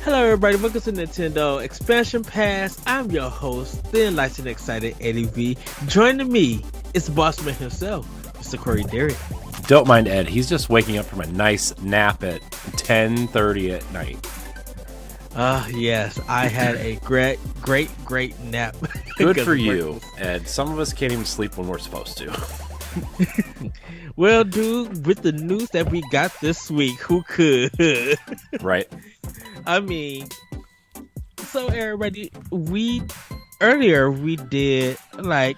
Hello, everybody. Welcome to Nintendo Expansion Pass. I'm your host, the enlightened and excited Eddie V. Joining me is the boss man himself, Mr. Corey Dirrig. Don't mind Ed. He's just waking up from a nice nap at 10:30 at night. Yes, I had a great nap. Good for you, Ed. Some of us can't even sleep when we're supposed to. Well, dude, with the news that we got this week, who could? Right. I mean, so everybody, earlier we did like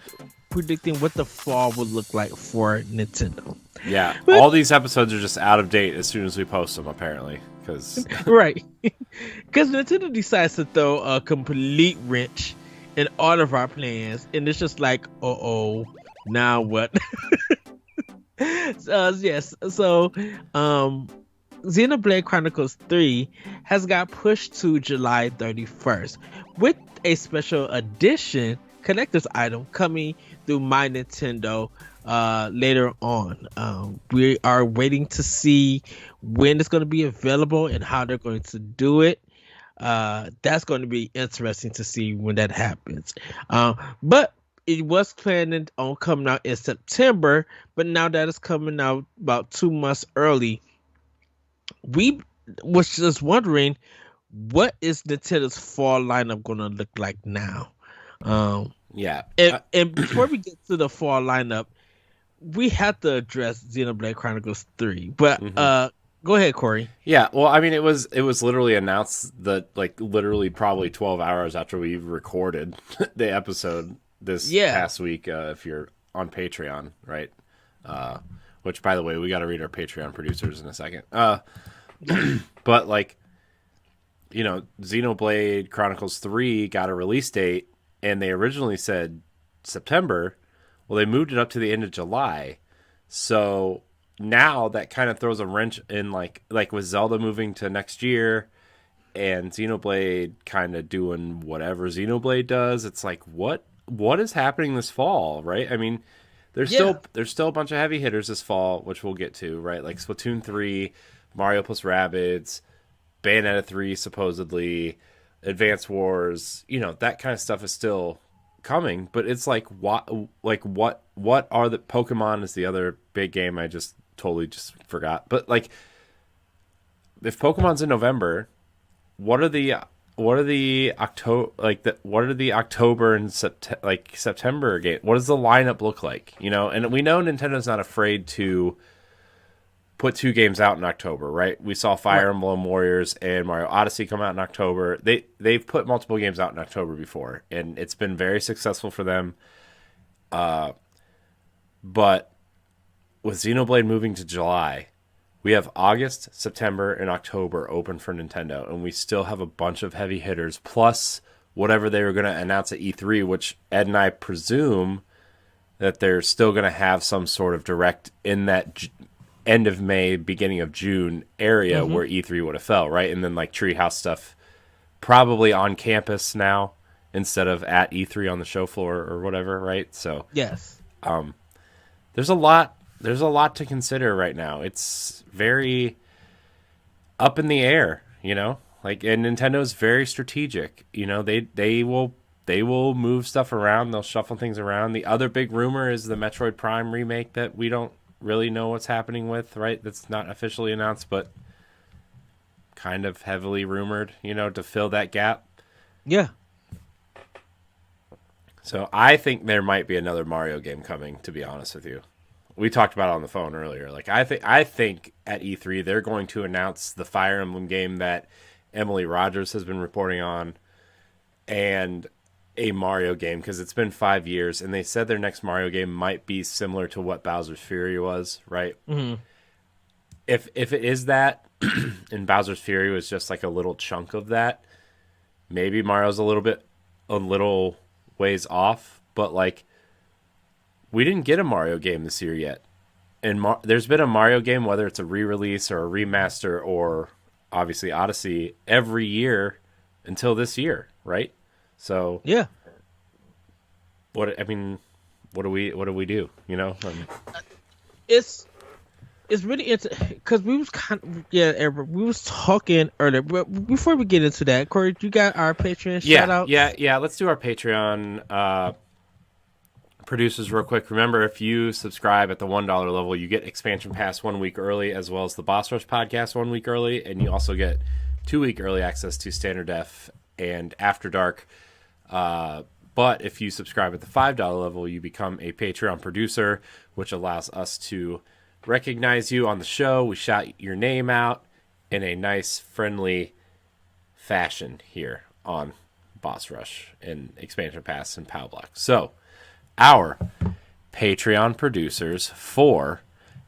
predicting what the fall would look like for Nintendo. Yeah, all these episodes are just out of date as soon as we post them, apparently. Right. Because Nintendo decides to throw a complete wrench in all of our plans, and it's just like, now what? So Xenoblade Chronicles 3 has got pushed to July 31st with a special edition collector's item coming through My Nintendo later on. We are waiting to see when it's going to be available and how they're going to do it. That's going to be interesting to see when that happens. But it was planning on coming out in September, but now that it's coming out about 2 months early, we was just wondering, what is Nintendo's fall lineup going to look like now? Yeah. And before we get to the fall lineup, we have to address Xenoblade Chronicles 3. But go ahead, Corey. Yeah, well, I mean, it was literally announced that, like, literally probably 12 hours after we recorded the episode this past week, if you're on Patreon, right? Which, by the way, we got to read our Patreon producers in a second. But, like, you know, Xenoblade Chronicles 3 got a release date, and they originally said September. Well, they moved it up to the end of July. So now that kind of throws a wrench in, like with Zelda moving to next year and Xenoblade kind of doing whatever Xenoblade does. It's like, what is happening this fall, right? I mean, there's still a bunch of heavy hitters this fall, which we'll get to, right? Like Splatoon 3, Mario plus Rabbids, Bayonetta 3 supposedly, Advance Wars, you know, that kind of stuff is still coming, but it's like what are the Pokemon is the other big game I just totally just forgot. But like, if Pokemon's in November, what are the October and September game? What does the lineup look like? You know, and we know Nintendo's not afraid to put 2 games out in October, right? We saw Fire Emblem Warriors and Mario Odyssey come out in October. They've put multiple games out in October before, and it's been very successful for them. But with Xenoblade moving to July, we have August, September, and October open for Nintendo, and we still have a bunch of heavy hitters, plus whatever they were going to announce at E3, which Ed and I presume that they're still going to have some sort of direct in that end of May, beginning of June area where E3 would have fell, right? And then like Treehouse stuff probably on campus now instead of at E3 on the show floor or whatever, right? So yes, there's a lot to consider right now. It's very up in the air, you know? Like, and Nintendo's very strategic. You know, they will move stuff around, they'll shuffle things around. The other big rumor is the Metroid Prime remake that we don't really know what's happening with, right? That's not officially announced, but kind of heavily rumored, you know, to fill that gap. Yeah. So I think there might be another Mario game coming, to be honest with you. We talked about it on the phone earlier. Like, I think at E3 they're going to announce the Fire Emblem game that Emily Rogers has been reporting on, and a Mario game, because it's been 5 years, and they said their next Mario game might be similar to what Bowser's Fury was, right? Mm-hmm. If it is that, and Bowser's Fury was just like a little chunk of that, maybe Mario's a little ways off, but like, we didn't get a Mario game this year yet. And there's been a Mario game, whether it's a re-release or a remaster or obviously Odyssey, every year until this year, right? So yeah, what do we do? You know, it's it's really interesting because we was we was talking earlier, but before we get into that, Corey, you got our Patreon shout outs? Yeah. Let's do our Patreon producers real quick. Remember, if you subscribe at the $1 level, you get Expansion Pass 1 week early, as well as the Boss Rush podcast 1 week early, and you also get 2-week early access to Standard Def and After Dark. But if you subscribe at the $5 level, you become a Patreon producer, which allows us to recognize you on the show. We shout your name out in a nice, friendly fashion here on Boss Rush and Expansion Pass and POW Block. So, our Patreon producers for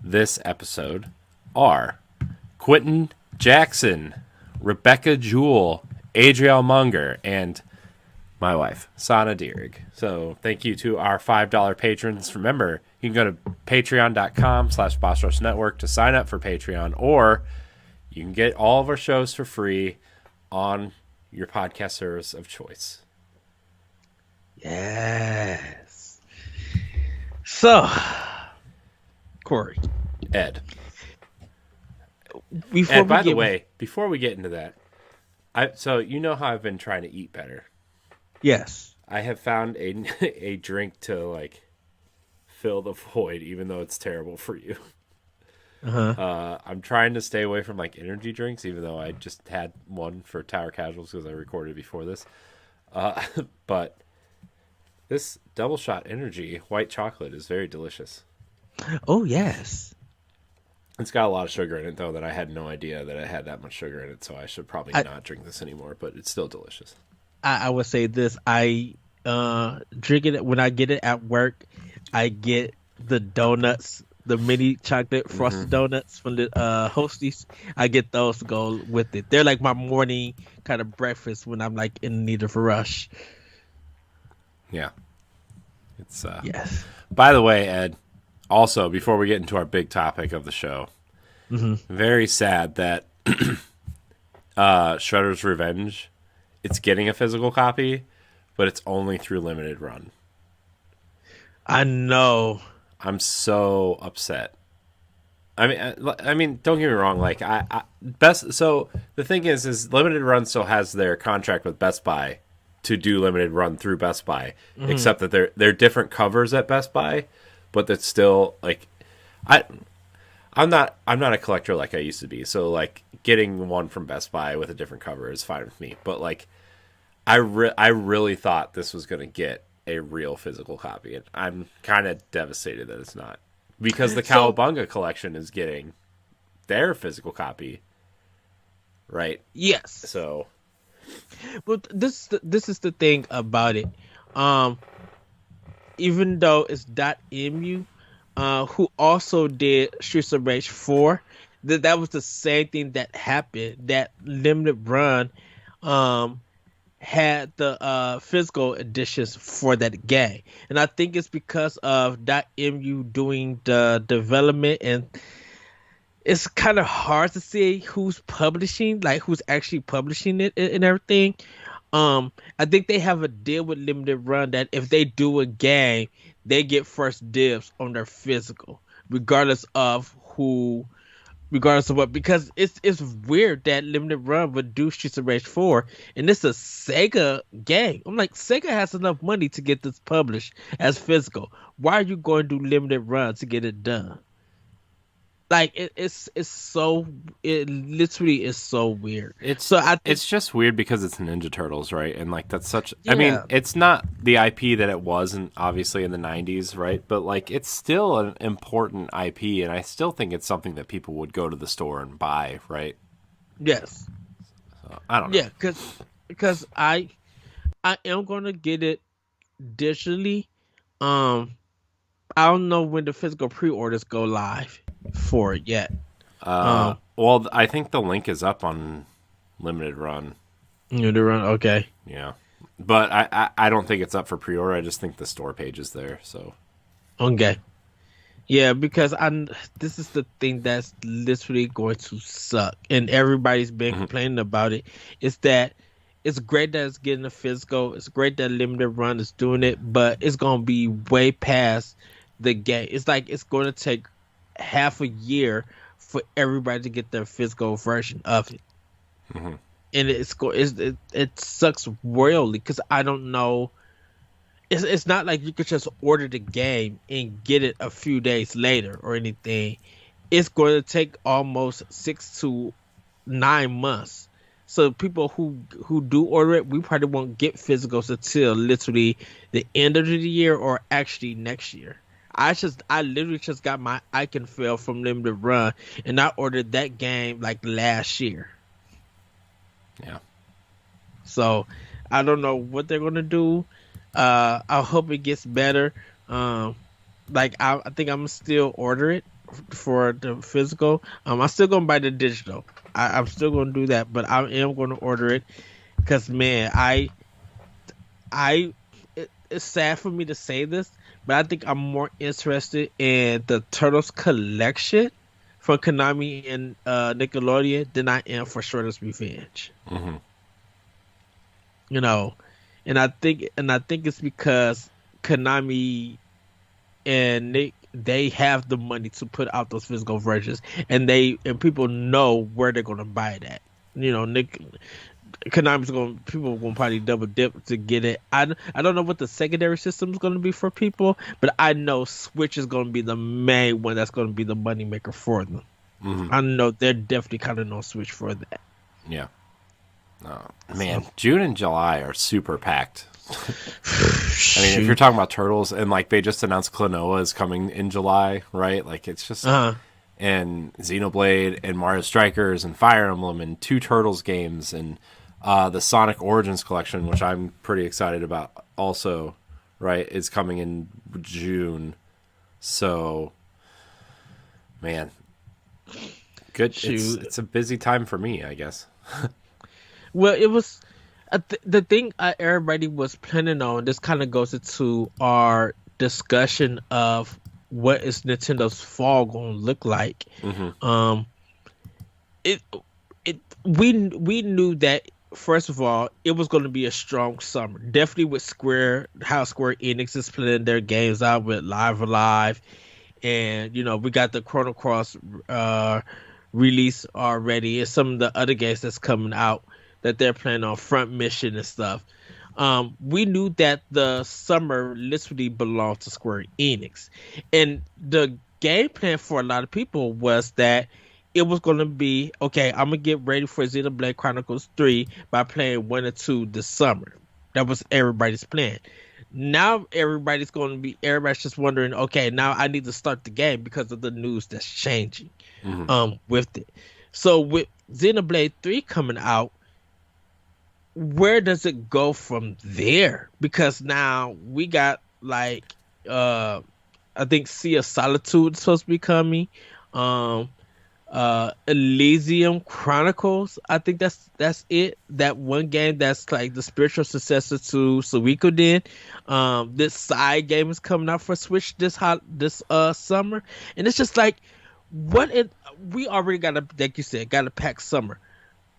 this episode are Quentin Jackson, Rebecca Jewell, Adriel Munger, and my wife, Sana Dirrig. So thank you to our $5 patrons. Remember, you can go to patreon.com/Boss Network to sign up for Patreon, or you can get all of our shows for free on your podcast service of choice. Yes. So, Corey. Ed. By the way, before we get into that, so you know how I've been trying to eat better. Yes. I have found a drink to like fill the void, even though it's terrible for you. I'm trying to stay away from like energy drinks, even though I just had one for Tower Casuals because I recorded before this. But this double shot energy white chocolate is very delicious. Oh yes. It's got a lot of sugar in it, though, that I had no idea that it had that much sugar in it, so I should probably not drink this anymore, but it's still delicious. I would say this. I drink it when I get it at work. I get the donuts, the mini chocolate frosted donuts from the Hosties. I get those to go with it. They're like my morning kind of breakfast when I'm like in need of a rush. Yeah. It's yes. By the way, Ed, also, before we get into our big topic of the show, very sad that Shredder's Revenge, it's getting a physical copy, but it's only through limited run. I know. I'm so upset. I mean, don't get me wrong. Like, So the thing is limited run still has their contract with Best Buy to do limited run through Best Buy, except that they're different covers at Best Buy. But that's still like, I'm not a collector like I used to be. So like getting one from Best Buy with a different cover is fine with me. But like, I really thought this was gonna get a real physical copy, and I'm kind of devastated that it's not, because the Cowabunga collection is getting their physical copy, right? Yes. So, but this is the thing about it. Even though it's .mu, who also did Streets of Rage 4, that was the same thing that happened. That limited run had the physical editions for that game. And I think it's because of .mu doing the development, and it's kind of hard to see who's publishing, like who's actually publishing it and everything. I think they have a deal with Limited Run that if they do a game, they get first dibs on their physical, regardless of what. Because it's weird that Limited Run would do Streets of Rage 4, and it's a Sega game. I'm like, Sega has enough money to get this published as physical. Why are you going to do Limited Run to get it done? Like it literally is so weird. It's just weird because it's Ninja Turtles, right? And like that's such. Yeah. I mean, it's not the IP that it wasn't obviously in the '90s, right? But like it's still an important IP, and I still think it's something that people would go to the store and buy, right? Yes. So, I don't know. Yeah, because I am gonna get it digitally. I don't know when the physical pre-orders go live for it yet. Well, I think the link is up on Limited Run. Limited Run, okay. Yeah, but I don't think it's up for pre-order. I just think the store page is there. So, okay, yeah, because this is the thing that's literally going to suck, and everybody's been complaining about it. Is that it's great that it's getting a physical. It's great that Limited Run is doing it, but it's gonna be way past the game. It's like it's going to take half a year for everybody to get their physical version of it. Mm-hmm. And it sucks royally because I don't know. It's not like you could just order the game and get it a few days later or anything. It's going to take almost 6 to 9 months. So people who do order it, we probably won't get physicals until literally the end of the year or actually next year. I literally just got my Icon Fail from Limited Run, and I ordered that game like last year. Yeah. So I don't know what they're gonna do. I hope it gets better. I think I'm still order it for the physical. I'm still gonna buy the digital. I'm still gonna do that, but I am gonna order it because man, it's sad for me to say this, but I think I'm more interested in the Turtles collection from Konami and Nickelodeon than I am for Shredder's Revenge. Mm-hmm. You know, and I think it's because Konami and Nick, they have the money to put out those physical versions, and people know where they're gonna buy it at. You know, people are gonna probably double dip to get it. I don't know what the secondary system is gonna be for people, but I know Switch is gonna be the main one that's gonna be the money maker for them. Mm-hmm. I know they're definitely counting on Switch for that. Yeah. Oh, man, June and July are super packed. I mean, if you're talking about Turtles, and like they just announced Klonoa is coming in July, right? Like it's just and Xenoblade and Mario Strikers and Fire Emblem and 2 Turtles games and the Sonic Origins collection, which I'm pretty excited about also, right, is coming in June. So, man, good. It's a busy time for me, I guess. Well, it was the thing everybody was planning on. This kind of goes into our discussion of what is Nintendo's fall going to look like. Mm-hmm. We knew that, first of all, it was going to be a strong summer. Definitely with how Square Enix is planning their games out with Live Alive, and we got the Chrono Cross release already, and some of the other games that's coming out that they're planning on, Front Mission and stuff. We knew that the summer literally belonged to Square Enix, and the game plan for a lot of people was that it was going to be, okay, I'm gonna get ready for Xenoblade Chronicles 3 by playing 1 or 2 this summer. That was everybody's plan. Now everybody's just wondering, okay, now I need to start the game because of the news that's changing with it. So with Xenoblade 3 coming out, where does it go from there? Because now we got I think Sea of Solitude is supposed to be coming. Elysium Chronicles, I think that's it. That one game that's like the spiritual successor to Suikoden. This side game is coming out for Switch this summer, and it's just like, we already got like you said, got a packed summer.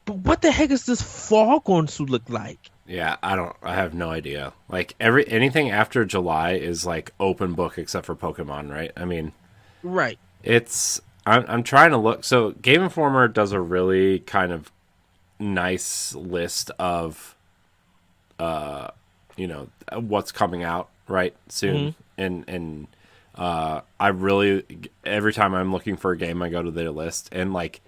But what the heck is this fall going to look like? Yeah, I have no idea. Like anything after July is like open book except for Pokemon, right? I mean, right. I'm trying to look. So Game Informer does a really kind of nice list of what's coming out right soon. And I really, every time I'm looking for a game, I go to their list, and like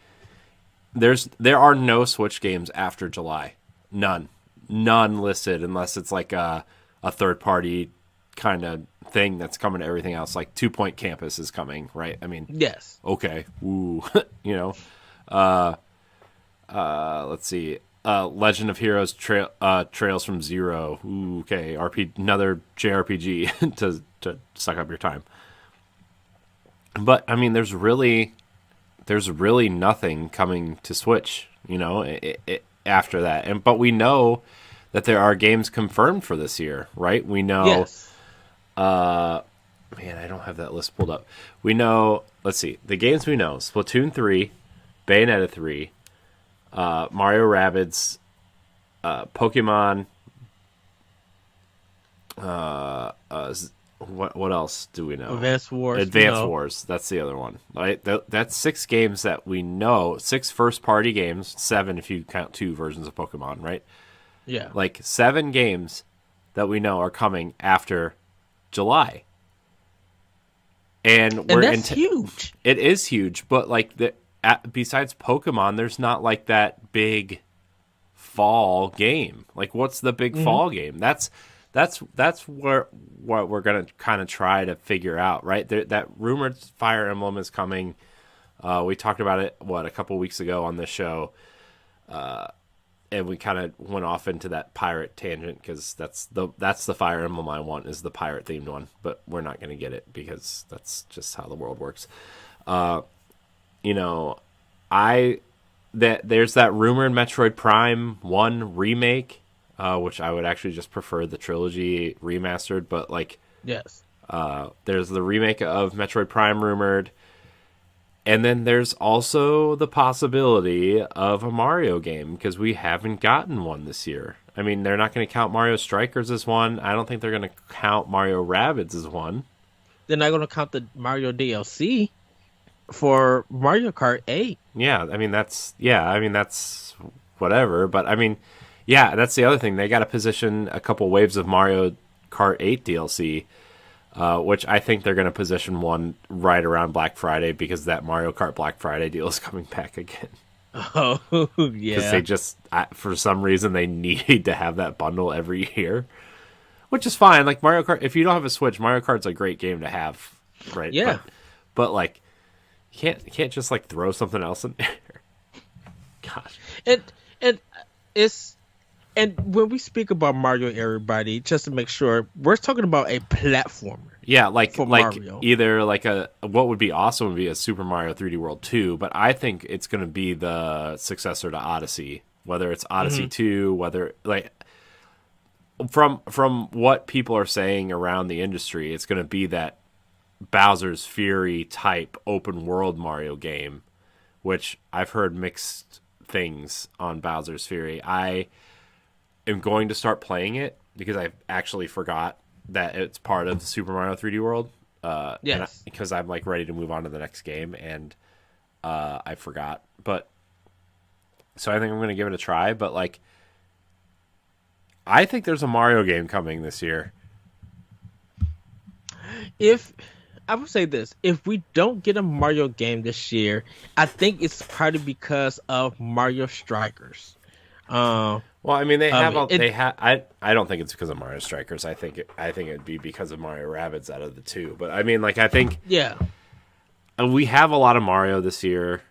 there are no Switch games after July. None listed, unless it's like a third party kind of thing that's coming to everything else. Like 2 Point Campus is coming, right? I mean, yes. Okay. Ooh. Let's see. Legend of Heroes Trails from Zero. Ooh, okay. Another JRPG to suck up your time. But I mean, there's really nothing coming to Switch, after that. But we know that there are games confirmed for this year, right? We know. Yes. Man, I don't have that list pulled up. We know. Let's see. The games we know: Splatoon 3, Bayonetta 3, Mario Rabbids, Pokemon, What else do we know? Advance Wars. Advance Wars. That's the other one. Right? That's 6 games that we know. 6 first-party games. 7 if you count 2 versions of Pokemon. Right? Yeah. Like 7 games that we know are coming after July. And that's huge. It is huge, but like besides Pokemon, there's not like that big fall game. Like, what's the big fall game? That's what we're gonna kind of try to figure out, right? That rumored Fire Emblem is coming. We talked about it a couple weeks ago on this show, and we kind of went off into that pirate tangent because that's the Fire Emblem I want, is the pirate themed one, but we're not gonna get it because that's just how the world works. There's that rumored Metroid Prime 1 remake, which I would actually just prefer the trilogy remastered, but like, yes, there's the remake of Metroid Prime rumored, and then there's also the possibility of a Mario game because we haven't gotten one this year. I mean, they're not going to count Mario Strikers as one. I don't think they're going to count Mario Rabbids as one. They're not going to count the Mario DLC for Mario Kart 8. Yeah, I mean that's whatever, but I mean, yeah, that's the other thing. They got to position a couple waves of Mario Kart 8 DLC, which I think they're going to position one right around Black Friday because that Mario Kart Black Friday deal is coming back again. Oh, yeah. Because they just, for some reason, they need to have that bundle every year, which is fine. Like Mario Kart, if you don't have a Switch, Mario Kart's a great game to have, right? Yeah. But like, you can't just like throw something else in there. Gosh. And when we speak about Mario, everybody, just to make sure, we're talking about a platformer. Yeah, like Mario. Either like what would be awesome would be a Super Mario 3D World 2, but I think it's going to be the successor to Odyssey, whether it's Odyssey 2, whether like from what people are saying around the industry, it's going to be that Bowser's Fury type open world Mario game, which I've heard mixed things on Bowser's Fury. I am going to start playing it because I actually forgot that it's part of Super Mario 3D World. Yes. Because I'm like ready to move on to the next game, and I forgot. But so I think I'm going to give it a try. But like, I think there's a Mario game coming this year. If I would say this, if we don't get a Mario game this year, I think it's partly because of Mario Strikers. Well, I mean, I don't think it's because of Mario Strikers. I think it'd be because of Mario Rabbids out of the two. But I mean, like, I think we have a lot of Mario this year,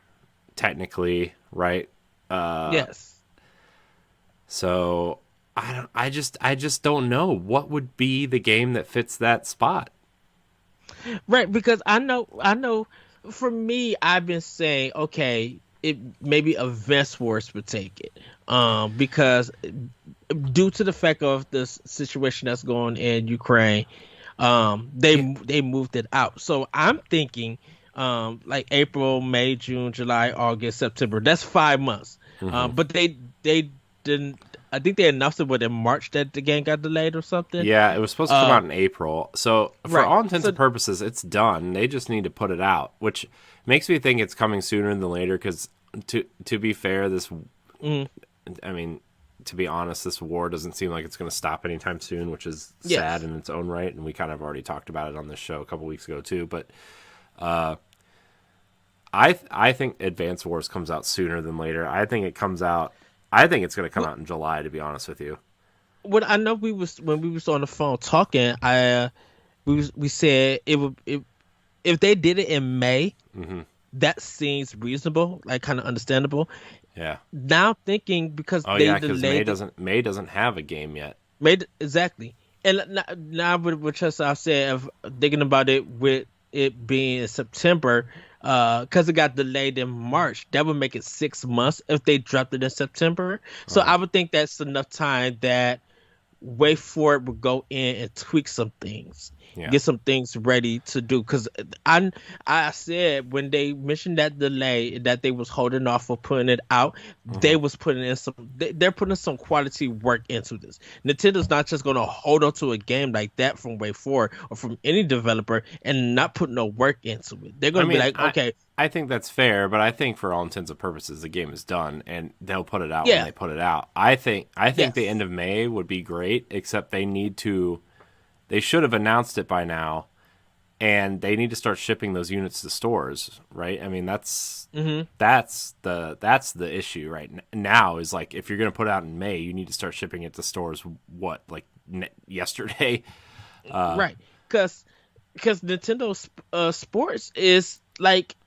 technically, right? Yes. So I just don't know what would be the game that fits that spot. Right, because I know. For me, I've been saying, okay, it maybe Advance Wars would take it, because due to the fact of the situation that's going in Ukraine, they moved it out. So I'm thinking, like April, May, June, July, August, September. That's 5 months. But they didn't. I think they announced it in March that the game got delayed or something. Yeah, it was supposed to come out in April. So for all intents and purposes, it's done. They just need to put it out, which makes me think it's coming sooner than later. Because to be fair, I mean, to be honest, this war doesn't seem like it's going to stop anytime soon, which is sad in its own right. And we kind of already talked about it on this show a couple weeks ago too. But I think Advance Wars comes out sooner than later. I think it's going to come out in July, to be honest with you. What I know, when we was on the phone talking, we said if they did it in May, that seems reasonable, like kind of understandable. Yeah. Now thinking because May doesn't have a game yet. Exactly, and now with just I said, thinking about it with it being in September. Because it got delayed in March, that would make it 6 months if they dropped it in September. So I would think that's enough time that WayForward would go in and tweak some things, get some things ready to do. Because I said when they mentioned that delay that they was holding off of putting it out, they was putting in they're putting some quality work into this. Nintendo's not just gonna hold on to a game like that from WayForward or from any developer and not put no work into it. They're gonna be like, okay. I think that's fair, but I think for all intents and purposes, the game is done, and they'll put it out when they put it out. I think the end of May would be great, except they should have announced it by now, and they need to start shipping those units to stores, right? I mean, that's the issue right now. Is like if you're going to put it out in May, you need to start shipping it to stores. What, like yesterday? Right, because Nintendo Sports is like.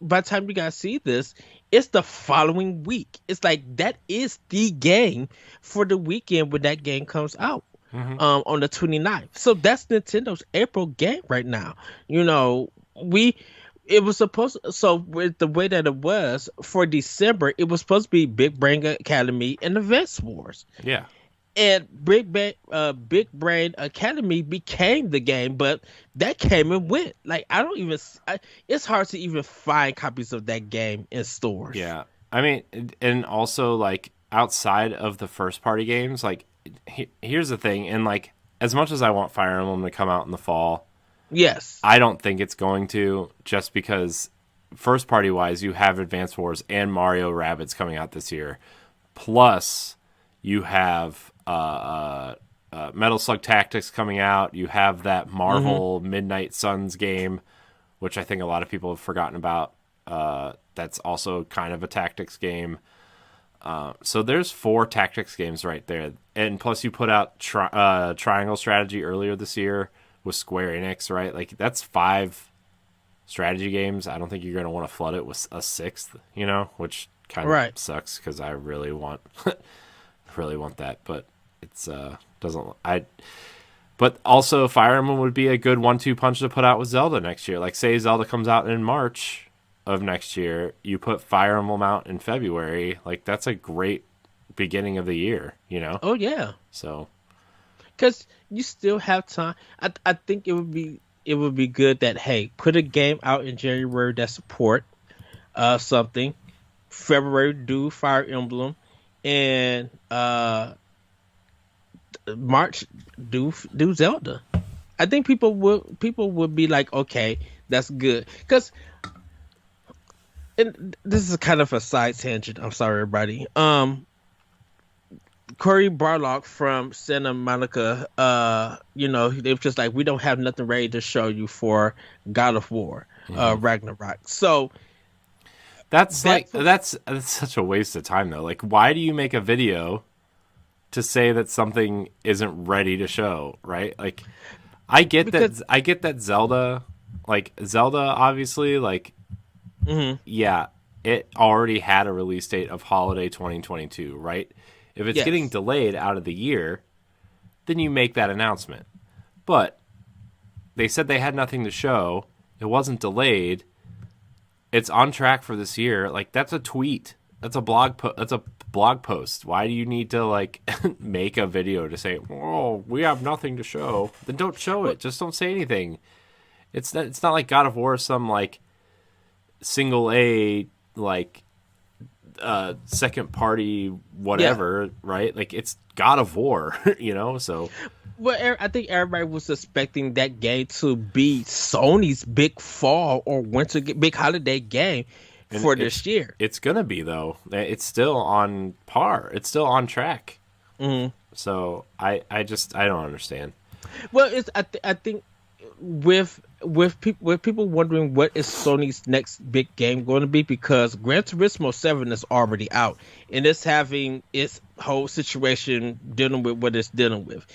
By the time you guys see this, it's the following week. It's like that is the game for the weekend when that game comes out on the 29th. So that's Nintendo's April game right now. You know, it was supposed to, so with the way that it was for December, it was supposed to be Big Brain Academy and Advance Wars. Yeah. And Big Brain Academy became the game, but that came and went. Like it's hard to even find copies of that game in stores. Yeah, I mean, and also like outside of the first party games, like here's the thing, and like as much as I want Fire Emblem to come out in the fall, yes, I don't think it's going to, just because first party wise, you have Advance Wars and Mario Rabbids coming out this year, plus you have Metal Slug Tactics coming out. You have that Marvel Midnight Suns game, which I think a lot of people have forgotten about. That's also kind of a tactics game. So there's 4 tactics games right there. And plus you put out Triangle Strategy earlier this year with Square Enix, right? Like that's 5 strategy games. I don't think you're going to want to flood it with a 6th, which kind of sucks because I really want that, but it's but also Fire Emblem would be a good 1-2 punch to put out with Zelda next year. Like say Zelda comes out in March of next year, you put Fire Emblem out in February, like that's a great beginning of the year, Oh yeah. So because you still have time. I think it would be good that, hey, put a game out in January that support something. February do Fire Emblem, and March do Zelda. I think people would be like, okay, that's good. Because, and this is kind of a side tangent. I'm sorry, everybody. Cory Barlog from Santa Monica, they were just like, we don't have nothing ready to show you for God of War, Ragnarok. So that's such a waste of time though. Like, why do you make a video to say that something isn't ready to show, right? Like, I get that Zelda, obviously, like, yeah, it already had a release date of holiday 2022, right? If it's getting delayed out of the year, then you make that announcement. But they said they had nothing to show. It wasn't delayed. It's on track for this year. Like, that's a tweet. That's a blog post. Why do you need to like make a video to say, "Oh, we have nothing to show"? Then don't show it. Just don't say anything. It's not like God of War is some like single A like second party whatever, right? Like it's God of War, So well, I think everybody was expecting that game to be Sony's big fall or winter big holiday game for this year. It's gonna be though. It's still on par. It's still on track. So I don't understand. Well, I think with people wondering what is Sony's next big game going to be, because Gran Turismo 7 is already out and it's having its whole situation dealing with what it's dealing with.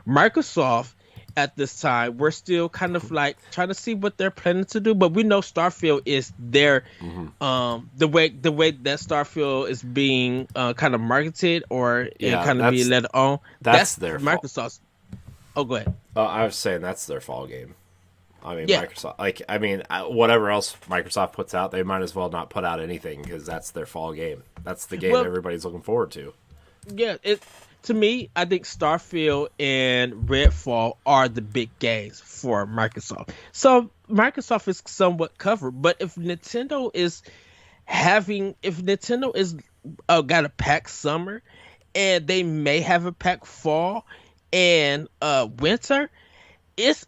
Microsoft at this time, we're still kind of like trying to see what they're planning to do, but we know Starfield is their the way that Starfield is being kind of marketed or kind of being led on. That's their Microsoft's. Oh, go ahead. I was saying that's their fall game. I mean, Microsoft, whatever else Microsoft puts out, they might as well not put out anything because that's their fall game. That's the game everybody's looking forward to. Yeah, it to me, I think Starfield and Redfall are the big games for Microsoft. So Microsoft is somewhat covered, but if Nintendo is got a pack summer, and they may have a pack fall and winter, it's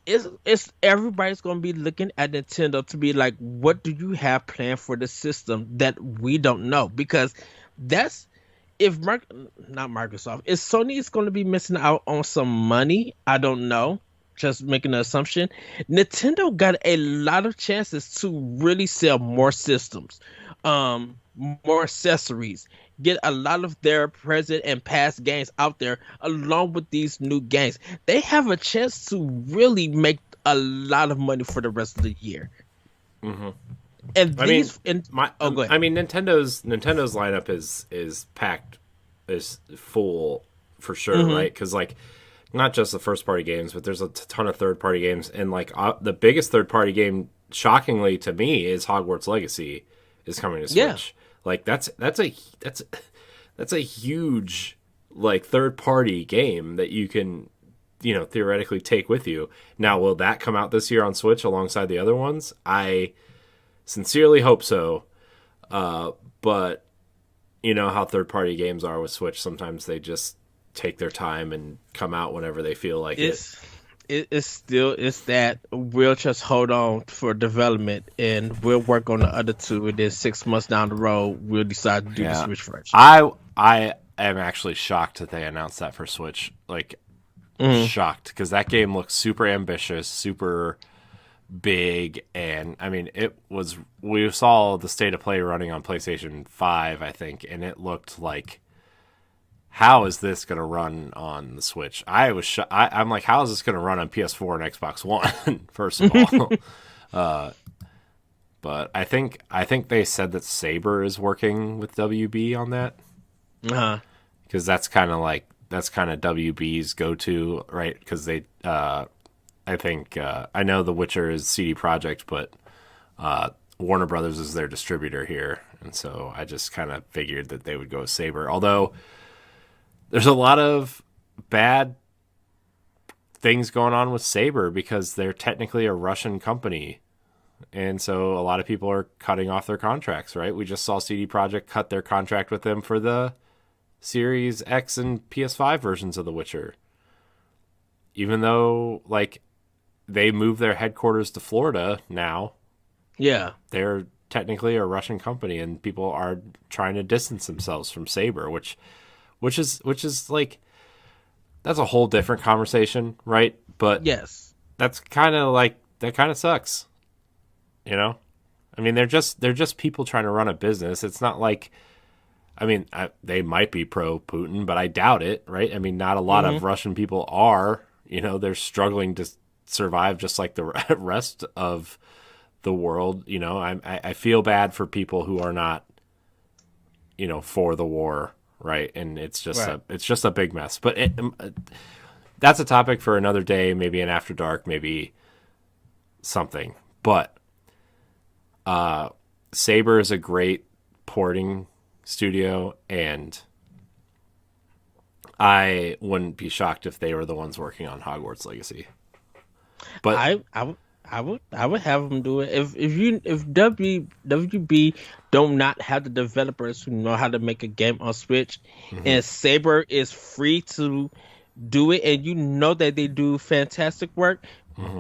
everybody's gonna be looking at Nintendo to be like, what do you have planned for the system that we don't know? Because that's if not Microsoft, if Sony is going to be missing out on some money, I don't know. Just making an assumption. Nintendo got a lot of chances to really sell more systems, more accessories, get a lot of their present and past games out there along with these new games. They have a chance to really make a lot of money for the rest of the year. Mm-hmm. And these, go ahead. I mean, Nintendo's lineup is packed, is full for sure, mm-hmm. right? Because like, not just the first party games, but there's a ton of third party games, and like the biggest third party game, shockingly to me, is Hogwarts Legacy is coming to Switch. Yeah. Like that's a huge like third party game that you can, theoretically take with you. Now, will that come out this year on Switch alongside the other ones? I sincerely hope so, but you know how third-party games are with Switch. Sometimes they just take their time and come out whenever they feel like it. It's that we'll just hold on for development and we'll work on the other two, and then 6 months down the road we'll decide to do the Switch version. I am actually shocked that they announced that for Switch. Like, shocked, because that game looks super ambitious, super big, and I mean we saw the state of play running on PlayStation 5, I think, and it looked like, how is this going to run on the Switch? I'm like, how is this going to run on PS4 and Xbox One? First of all, but I think they said that Saber is working with WB on that, because that's kind of WB's go-to, right? Because they I think I know The Witcher is CD Projekt, but Warner Brothers is their distributor here, and so I just kind of figured that they would go with Saber. Although there's a lot of bad things going on with Saber because they're technically a Russian company, and so a lot of people are cutting off their contracts. Right? We just saw CD Projekt cut their contract with them for the Series X and PS5 versions of The Witcher, even though like they moved their headquarters to Florida now. Yeah. They're technically a Russian company, and people are trying to distance themselves from Saber, which is like, that's a whole different conversation, right? But yes, that's kind of like, that kind of sucks. I mean, they're just people trying to run a business. It's not like, I mean, they might be pro Putin, but I doubt it, right? I mean, not a lot of Russian people are. They're struggling to survive just like the rest of the world. I feel bad for people who are not, for the war, right? And it's just a big mess. But that's a topic for another day, maybe an After Dark, maybe something. But Saber is a great porting studio, and I wouldn't be shocked if they were the ones working on Hogwarts Legacy. But I would have them do it if WB don't not have the developers who know how to make a game on Switch, and Saber is free to do it, and that they do fantastic work.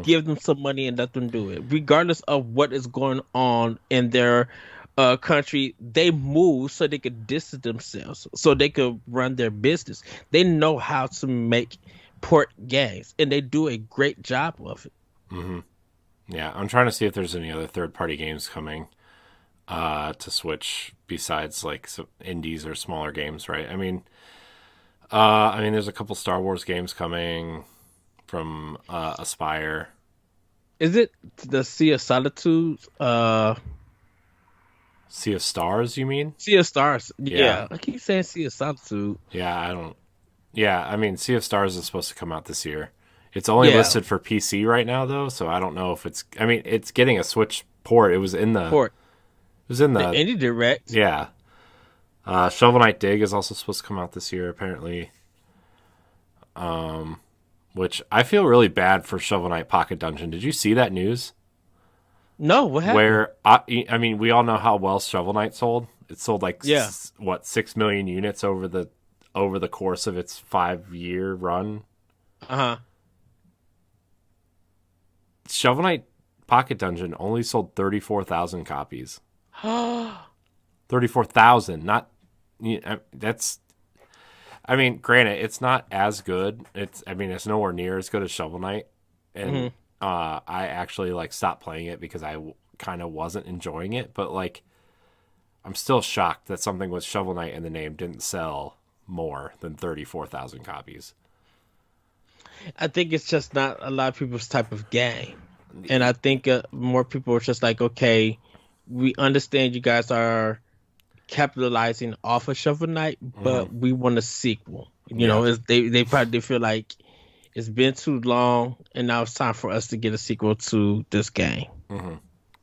Give them some money and let them do it, regardless of what is going on in their country. They move so they could distance themselves, so they could run their business. They know how to make port games, and they do a great job of it. Yeah, I'm trying to see if there's any other third-party games coming to Switch besides like some indies or smaller games, right? I mean, there's a couple Star Wars games coming from Aspyr. Is it the Sea of Solitude? Sea of Stars, you mean? Sea of Stars. Yeah. I keep saying Sea of Solitude. Yeah, I mean, Sea of Stars is supposed to come out this year. It's only listed for PC right now, though, so I don't know if it's... I mean, it's getting a Switch port. It was in the... Port. It was in the Indie Direct. Yeah. Shovel Knight Dig is also supposed to come out this year, apparently. Which I feel really bad for Shovel Knight Pocket Dungeon. Did you see that news? No, what happened? Where I mean, we all know how well Shovel Knight sold. It sold like 6 million units over the course of its 5-year run. Shovel Knight Pocket Dungeon only sold 34,000 copies. 34,000, not that's. I mean, granted, it's not as good. It's nowhere near as good as Shovel Knight, and I actually stopped playing it because I kind of wasn't enjoying it. But I'm still shocked that something with Shovel Knight in the name didn't sell more than 34,000 copies. I think it's just not a lot of people's type of game, and I think more people are just like, okay, we understand you guys are capitalizing off of Shovel Knight, but we want a sequel. You know, they probably feel like it's been too long, and now it's time for us to get a sequel to this game.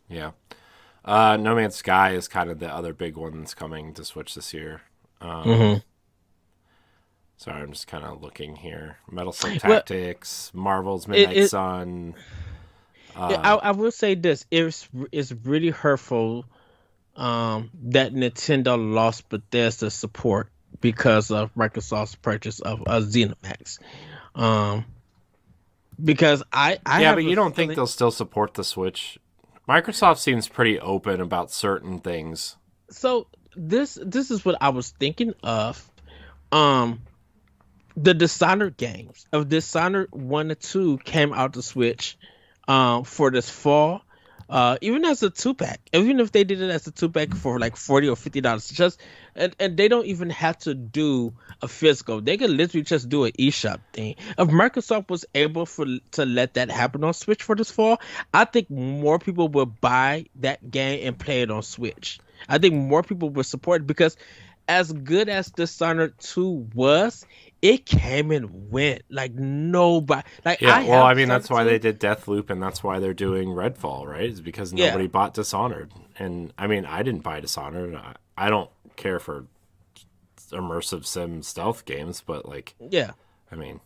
Yeah. No Man's Sky is kind of the other big one that's coming to Switch this year. Sorry, I'm just kind of looking here. Metal Slug Tactics, Marvel's Midnight Sun. I will say this: it's really hurtful that Nintendo lost Bethesda support because of Microsoft's purchase of ZeniMax. Because I but you don't think they'll still support the Switch? Microsoft seems pretty open about certain things. So this is what I was thinking of. The Dishonored games of Dishonored 1 and 2 came out to Switch for this fall. Even as a 2-pack, even if they did it as a 2-pack for like $40 or $50, and they don't even have to do a physical. They can literally just do an eShop thing. If Microsoft was able to let that happen on Switch for this fall, I think more people would buy that game and play it on Switch. I think more people would support it because as good as Dishonored 2 was, it came and went like nobody. That's why they did Deathloop, and that's why they're doing Redfall, right? It's because nobody bought Dishonored, and I mean, I didn't buy Dishonored. I don't care for immersive sim stealth games, but I mean,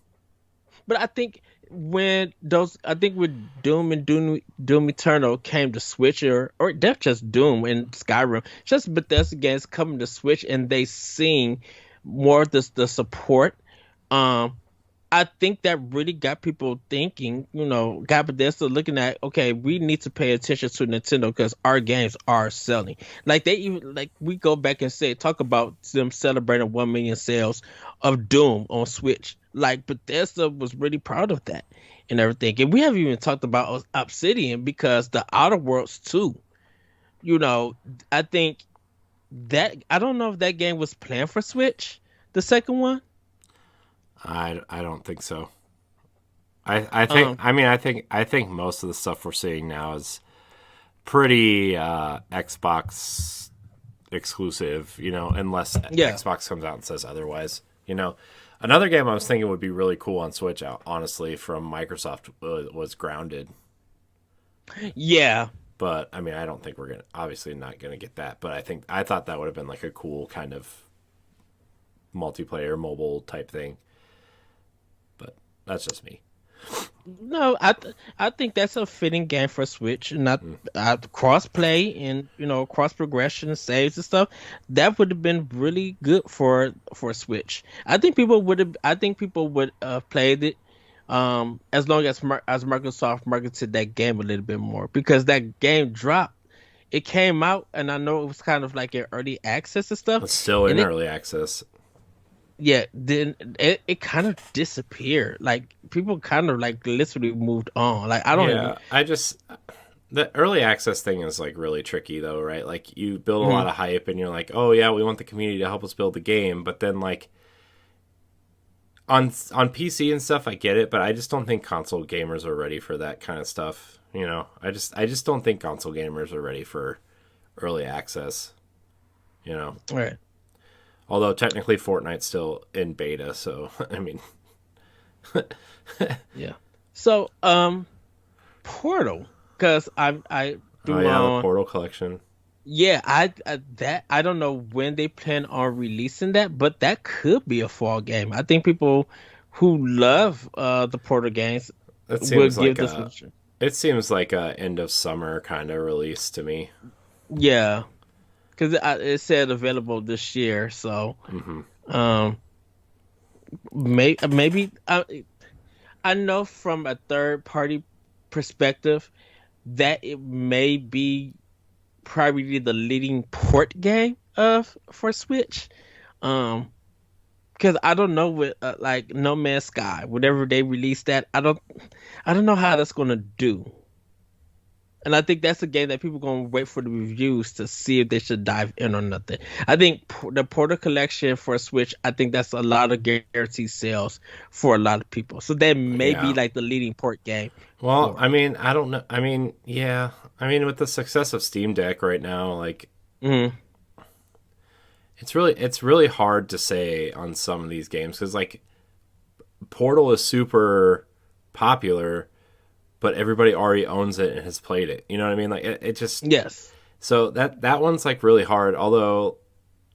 but I think when Doom and Doom Eternal came to Switch, or that's just Doom and Skyrim, just Bethesda games coming to Switch, and they seeing more of the support. I think that really got people thinking, got Bethesda looking at, okay, we need to pay attention to Nintendo because our games are selling. We go back and talk about them celebrating 1 million sales of Doom on Switch. Bethesda was really proud of that and everything. And we haven't even talked about Obsidian because the Outer Worlds 2, I think that, I don't know if that game was planned for Switch, the second one. I don't think so. I think most of the stuff we're seeing now is pretty Xbox exclusive, unless Xbox comes out and says otherwise. Another game I was thinking would be really cool on Switch, honestly, from Microsoft was Grounded. Yeah. But I mean, I don't think we're obviously not gonna get that. But I thought that would have been like a cool kind of multiplayer mobile type thing. That's just me. No, I think that's a fitting game for Switch, and not cross play and cross progression and saves and stuff. That would have been really good for Switch. I think people would have played it as long as Microsoft marketed that game a little bit more, because that game dropped. It came out, and I know it was kind of like an early access and stuff. It's still in early access. Yeah, then it kind of disappeared. People kind of literally moved on. The early access thing is really tricky though, right? You build a lot of hype and you're like, oh yeah, we want the community to help us build the game, but then on PC and stuff, I get it, but I just don't think console gamers are ready for that kind of stuff. I just don't think console gamers are ready for early access. Right. Although technically Fortnite's still in beta, so I mean, yeah. So Portal, because I do the Portal collection. Yeah, I don't know when they plan on releasing that, but that could be a fall game. I think people who love the Portal games It will seems give like this a one a try. it seems like a end of summer kind of release to me. Yeah, because it said available this year, so Hmm. um, maybe I know from a third party perspective that it may be probably the leading port game of for Switch. Um, because I don't know with like No Man's Sky, whatever they release that, I don't know how that's gonna do. And I think that's a game that people gonna wait for the reviews to see if they should dive in or nothing. I think the Portal Collection for Switch, I think that's a lot of guaranteed sales for a lot of people. So that may be Yeah. like the leading port game Well, for I it. mean, I don't know. I mean, yeah. I mean, with the success of Steam Deck right now, like Hmm. it's really hard to say on some of these games because like Portal is super popular, but everybody already owns it and has played it. You know what I mean? Like it just Yes. so that one's like really hard. Although,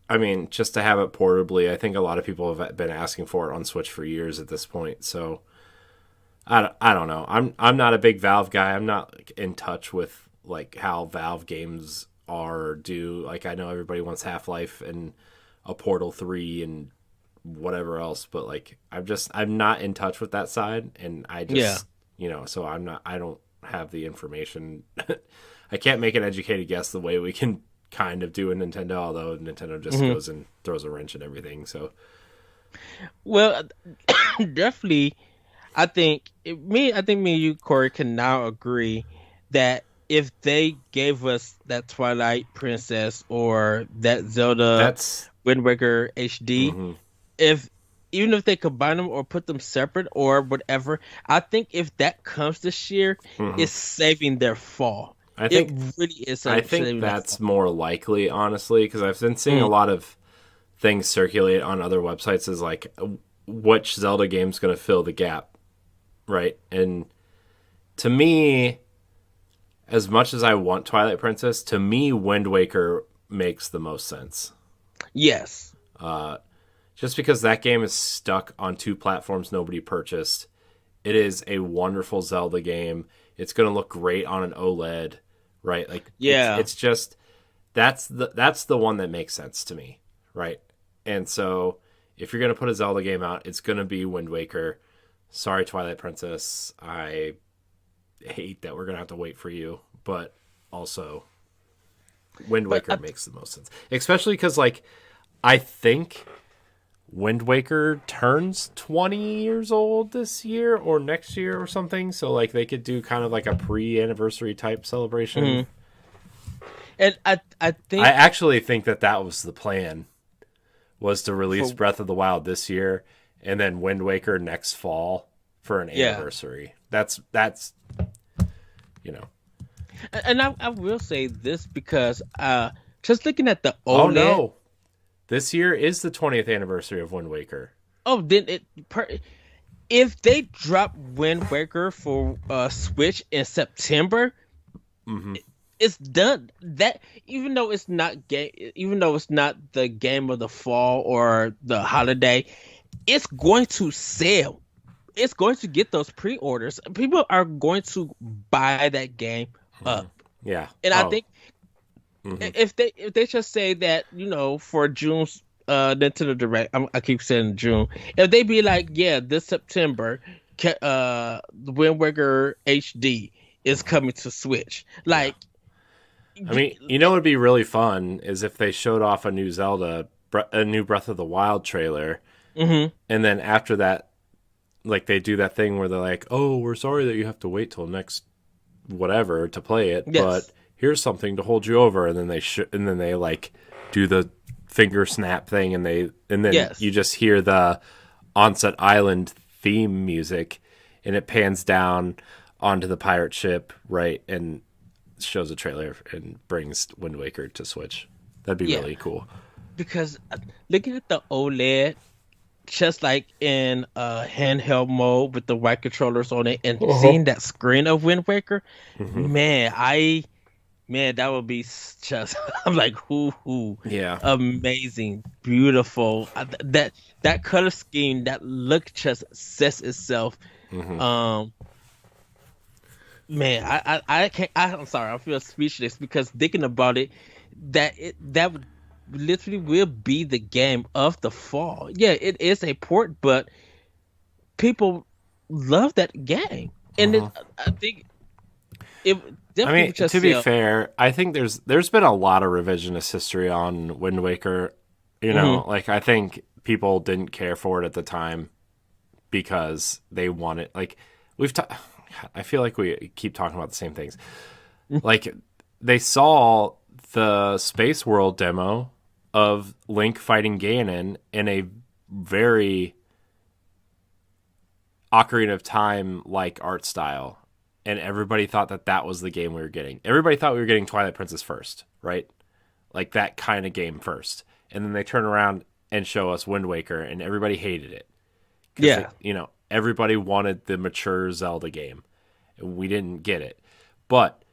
I mean, just to have it portably, I think a lot of people have been asking for it on Switch for years at this point. So I don't know. I'm not a big Valve guy. I'm not like, in touch with like how Valve games are or do. Like I know everybody wants Half Life and a Portal 3 and whatever else, but like I'm not in touch with that side, and I Yeah. just so I don't have the information. I can't make an educated guess the way we can kind of do in Nintendo, although Nintendo just Hmm. goes and throws a wrench in everything. So Well, definitely. I think me and you, Corey, can now agree that if they gave us that Twilight Princess or that Zelda that's Wind Waker HD, hmm if even if they combine them or put them separate or whatever, I think if that comes this year, hmm it's saving their fall. I It think really is I think saving their that's fall. more likely, honestly, because I've been seeing a Mm, lot of things circulate on other websites as like which Zelda game's going to fill the gap, right? And to me, as much as I want Twilight Princess, to me, Wind Waker makes the most sense. yes. Just because that game is stuck on two platforms nobody purchased. It is a wonderful Zelda game. It's going to look great on an OLED, right? Like Yeah. it's just that's the one that makes sense to me, right? And so if you're going to put a Zelda game out, it's going to be Wind Waker. Sorry, Twilight Princess. I hate that we're going to have to wait for you, but also Wind But Waker makes the most sense, especially because like I think Wind Waker turns 20 years old this year or next year or something. So like they could do kind of like a pre-anniversary type celebration. mhm. And I I think actually think that was the plan, was to release for Breath of the Wild this year and then Wind Waker next fall for an yeah. anniversary. That's you know. And I will say this because just looking at the Oh OLED, no. This year is the 20th anniversary of Wind Waker. oh then if they drop Wind Waker for Switch in September, Mhm. it's done. That even though it's not the game of the fall or the holiday, it's going to sell. It's going to get those pre-orders. People are going to buy that game up. Yeah. And I Oh. think Mhm. if they just say that for June's Nintendo Direct, I keep saying June. If they be like, yeah, this September, the Wind Waker HD is coming to Switch. Yeah. Like, I mean, what would be really fun is if they showed off a new Zelda, a new Breath of the Wild trailer, hmm and then after that, like they do that thing where they're like, "Oh, we're sorry that you have to wait till next whatever to play it, but yes, here's something to hold you over." And then and then they like do the finger snap thing, and then yes, you just hear the Onset Island theme music, and it pans down onto the pirate ship, right, and shows a trailer and brings Wind Waker to Switch. That'd be yeah. really cool. Because looking at the OLED, just like in handheld mode with the white controllers on it, and Uh-huh. seeing that screen of Wind Waker, Hmm. man, I Man, that would be just. I'm like, whoo, Yeah. amazing, beautiful. That color scheme, that look just says itself. Mm-hmm. Um, man, I can't. I'm sorry, I feel speechless because thinking about it, that literally will be the game of the fall. Yeah, it is a port, but people love that game, and Mm-hmm. I think it I definitely mean, would just to be sell. fair, I think there's been a lot of revisionist history on Wind Waker. You know, Hmm. like I think people didn't care for it at the time because they wanted like we've ta- I feel like we keep talking about the same things. Like they saw the Space World demo of Link fighting Ganon in a very Ocarina of Time like art style, and everybody thought that that was the game we were getting. Everybody thought we were getting Twilight Princess first, right? Like that kind of game first, and then they turn around and show us Wind Waker, and everybody hated it because Yeah. everybody wanted the mature Zelda game, and we didn't get it. But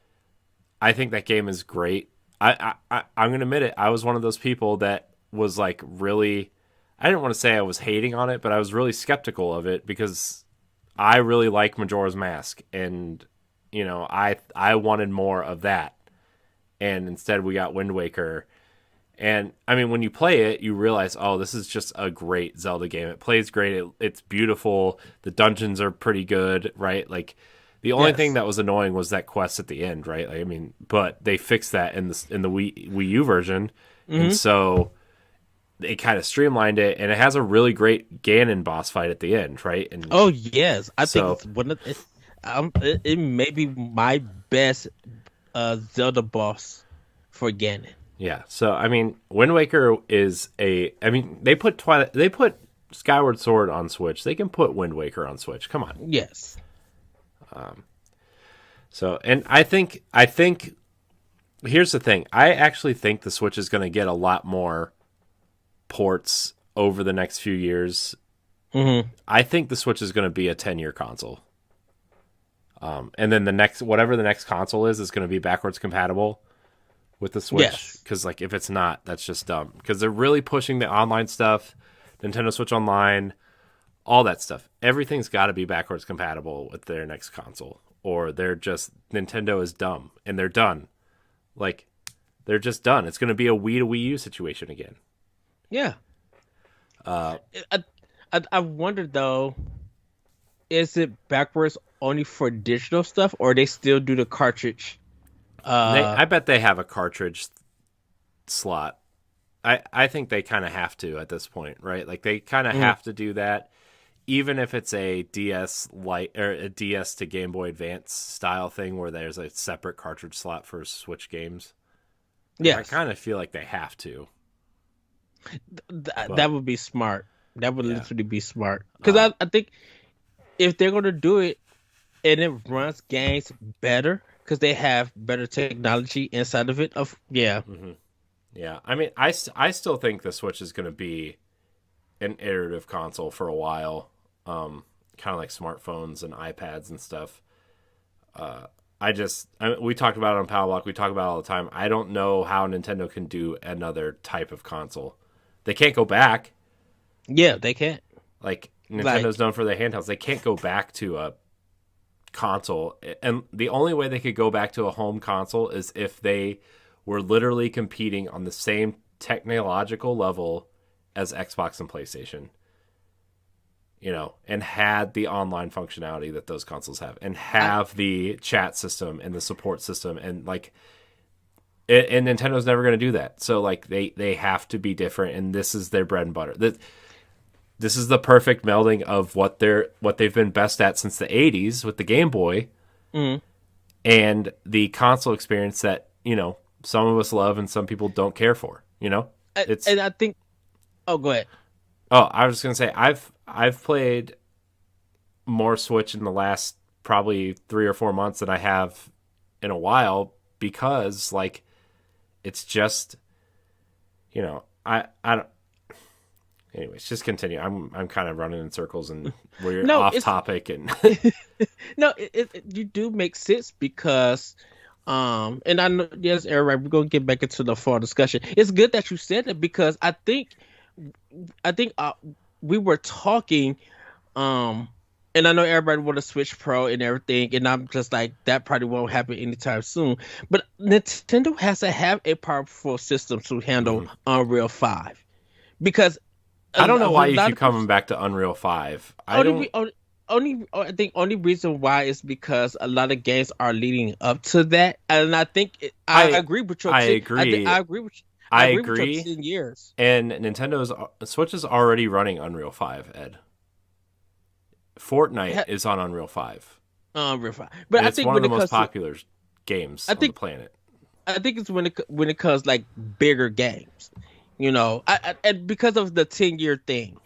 I think that game is great. I'm gonna admit it. I was one of those people that was like really. I didn't want to say I was hating on it, but I was really skeptical of it because I really like Majora's Mask, and I wanted more of that, and instead we got Wind Waker. And I mean, when you play it, you realize, oh, this is just a great Zelda game. It plays great. It's beautiful. The dungeons are pretty good, right? Like the only thing Yes. that was annoying was that quest at the end, right? Like, I mean, but they fixed that in the Wii U version, and Hmm. so it kind of streamlined it, and it has a really great Ganon boss fight at the end, right? And Oh yes, I think so it's one of it may be my best Zelda boss for Ganon. yeah, so I mean, Wind Waker is I mean, they put Skyward Sword on Switch. They can put Wind Waker on Switch. Come on. Yes. So, and I think here's the thing. I actually think the Switch is going to get a lot more ports over the next few years. Hmm. I think the Switch is going to be a 10-year console. And then whatever the next console is going to be backwards compatible with the Switch. Yes. Because like if it's not, that's just dumb. Because they're really pushing the online stuff, Nintendo Switch Online, all that stuff. Everything's got to be backwards compatible with their next console, or Nintendo is dumb and they're done. Like they're just done. It's going to be a Wii to Wii U situation again. Yeah. I, I wonder though, is it backwards only for digital stuff, or they still do the cartridge? I bet they have a cartridge slot. I think they kind of have to at this point, right? Like they kind of Mhm. have to do that, even if it's a DS Lite or a DS to Game Boy Advance style thing where there's a separate cartridge slot for Switch games. Like, I Yes. kind of feel like they have to, That but would be smart. That would yeah. literally be smart. Because I think if they're gonna do it and it runs games better, because they have better technology inside of it. Yeah. hmm Yeah, I mean, I still think the Switch is going to be an iterative console for a while, kind of like smartphones and iPads and stuff. We talked about it on Power Block. We talk about it all the time. I don't know how Nintendo can do another type of console. They can't go back. Yeah, they can't. Like Like, Nintendo's known for their handhelds. They can't go back to a console. And the only way they could go back to a home console is if they were literally competing on the same technological level as Xbox and PlayStation. And had the online functionality that those consoles have, and have the chat system and the support system, and like, and Nintendo's never going to do that. So like, they have to be different, and this is their bread and butter. This is the perfect melding of what they've been best at since the '80s with the Game Boy, mm, and the console experience that some of us love and some people don't care for. It's and I think. Oh, go ahead. Oh, I was gonna say I've played more Switch in the last probably 3 or 4 months than I have in a while, because like it's just I don't. Anyways, just continue. I'm kind of running in circles, and we're No, off it's topic, and no. You do make sense because And I know, yes, Eric, right, we're gonna get back into the fall discussion. It's good that you said it because I think we were talking, um, and I know everybody want to Switch Pro and everything, and I'm just like that probably won't happen anytime soon. But Nintendo has to have a powerful system to handle Mhm. Unreal 5 because I don't know a why you lot keep of people coming back to Unreal 5. I only don't. re- only I think only reason why is because a lot of games are leading up to that, and I think I I agree with your I ten. agree. I I agree with your agree. 10 years. And Nintendo's Switch is already running Unreal 5, Ed. Fortnite is on Unreal 5. Real fine. But And I it's think one of when the it most comes to, popular games I on the think planet. I think it's when it comes like bigger games, and because of the 10 year thing,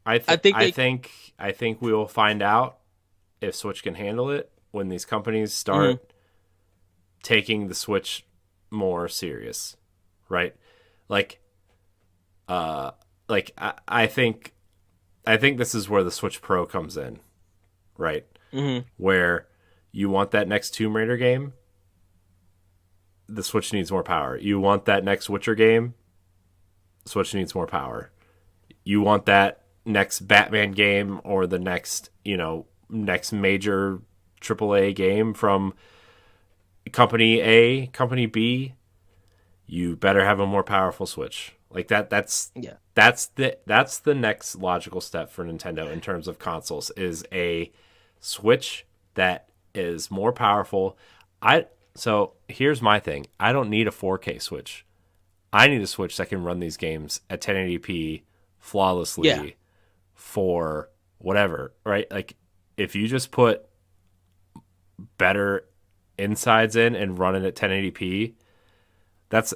I I think think I they. think I think we will find out if Switch can handle it when these companies Mhm. start taking the Switch more serious, right? Like, uh, I think this is where the Switch Pro comes in, right? Mhm. Where you want that next Tomb Raider game, the Switch needs more power. You want that next Witcher game, Switch needs more power. You want that next Batman game or the next, next major AAA game from company A, company B, you better have a more powerful Switch. Like that Yeah. that's the next logical step for Nintendo in terms of consoles is a Switch that is more powerful. I so here's my thing. I don't need a 4K Switch. I need a Switch that can run these games at 1080p Yeah. flawlessly for whatever, right? Like if you just put better insides in and run it at 1080p,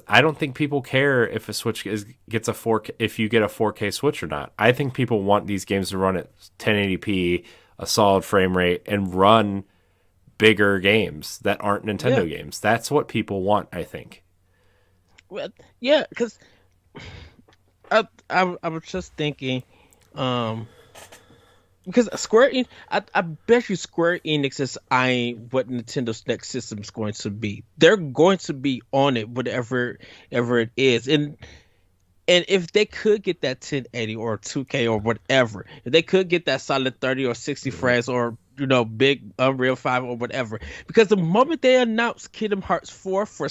I don't think people care if a Switch gets a 4K if you get a 4K Switch or not. I think people want these games to run at 1080p, a solid frame rate, and run bigger games that aren't Yeah. Nintendo games. That's what people want, I think. Well, yeah, because I was just thinking, um, because I bet you Square Enix is eyeing what Nintendo's next system is going to be. They're going to be on it, whatever ever it is, and if they could get that 1080 or 2K or whatever, if they could get that solid 30 or 60 Mm-hmm. frames or big Unreal 5 or whatever, because the moment they announced Kingdom Hearts 4 for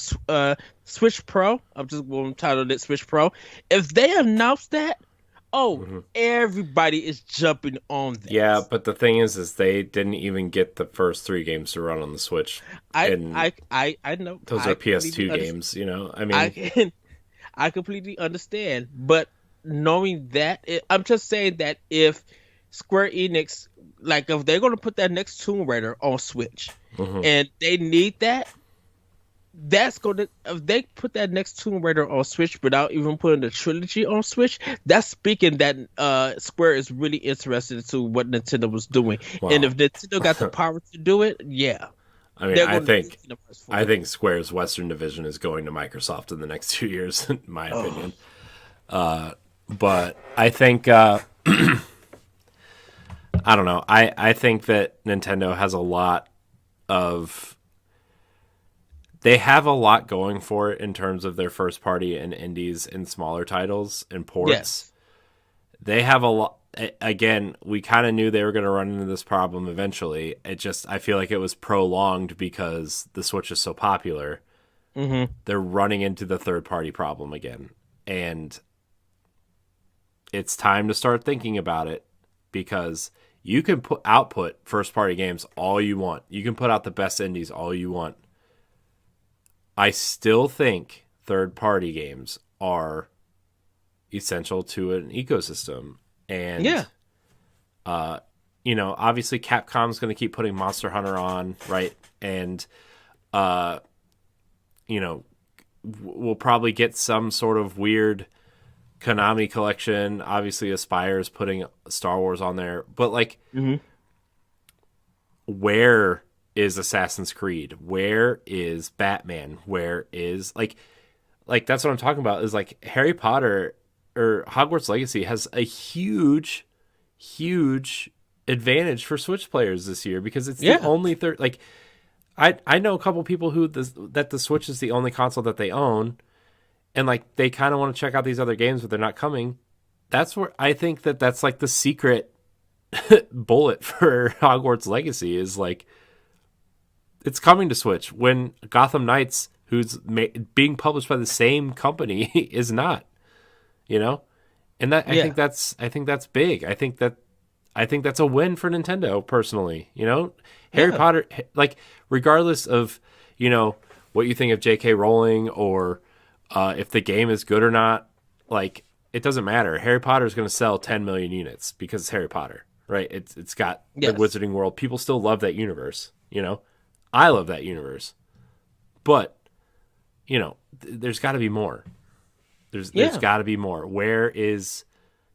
Switch Pro, I'm just going to title it Switch Pro. If they announce that, oh, Mm-hmm. everybody is jumping on Yeah, that. but the thing is they didn't even get the first three games to run on the Switch, and I know. those are PS2 games. I I mean, can I completely understand, but knowing that, I'm just saying that if Square Enix, like, if they're gonna put that next Tomb Raider on Switch, mhm. and they need that, that's gonna if they put that next Tomb Raider on Switch without even putting the trilogy on Switch, that's speaking that Square is really interested into what Nintendo was doing, and Well, if Nintendo got the power to do it, yeah, I mean, they're I gonna do think Kingdom Hearts I 4. think Square's Western division is going to Microsoft in the next 2 years, in my opinion. Oh, But I think I don't know. I think that Nintendo has a lot of they have a lot going for it in terms of their first party and indies and smaller titles and ports. yes, They have a lot. Again, we kind of knew they were going to run into this problem eventually. I feel like it was prolonged because the Switch is so popular. mm-hmm. They're running into the third party problem again. And it's time to start thinking about it because you can output first party games all you want. You can put out the best indies all you want. I still think third party games are essential to an ecosystem. And, Yeah. obviously Capcom's going to keep putting Monster Hunter on, right? And, uh, we'll probably get some sort of weird Konami collection. Obviously, Aspire's putting Star Wars on there. But, like, Mm-hmm. where is Assassin's Creed? Where is Batman? Where is, like that's what I'm talking about is, like, Harry Potter or Hogwarts Legacy has a huge, huge advantage for Switch players this year because it's the Yeah. only third. Like, I know a couple people that the Switch is the only console that they own, and like they kind of want to check out these other games, but they're not coming. That's where I think that's like the secret bullet for Hogwarts Legacy is like it's coming to Switch when Gotham Knights, who's being published by the same company, is not. You know, and that I think that's big. I think that's a win for Nintendo personally. You know, Harry Potter, like regardless of what you think of J.K. Rowling or if the game is good or not, like it doesn't matter. Harry Potter is going to sell 10 million units because it's Harry Potter, right? It's got the Wizarding World. People still love that universe. I love that universe, but there's got to be more. There's got to be more. Where is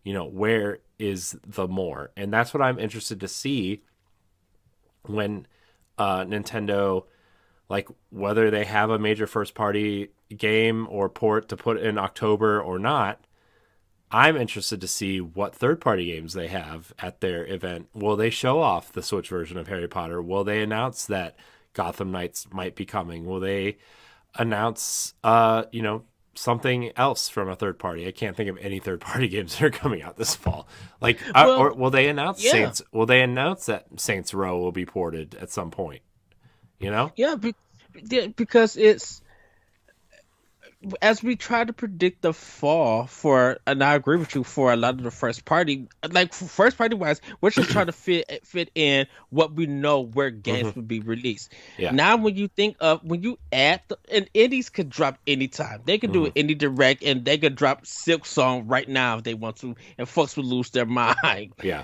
the more? And that's what I'm interested to see when Nintendo, like whether they have a major first party game or port to put in October or not. I'm interested to see what third party games they have at their event. Will they show off the Switch version of Harry Potter? Will they announce that Gotham Knights might be coming? Will they announce something else from a third party? I can't think of any third party games that are coming out this fall. Like, or will they announce Saints? Will they announce that Saints Row will be ported at some point? Yeah, because it's as we try to predict the fall for, and I agree with you for a lot of the first party wise, we're just trying to fit in what we know where games would be released. Yeah. Now, when you add, and indies could drop anytime. They could do an indie direct, and they could drop Silk Song right now if they want to, and folks would lose their mind. Yeah,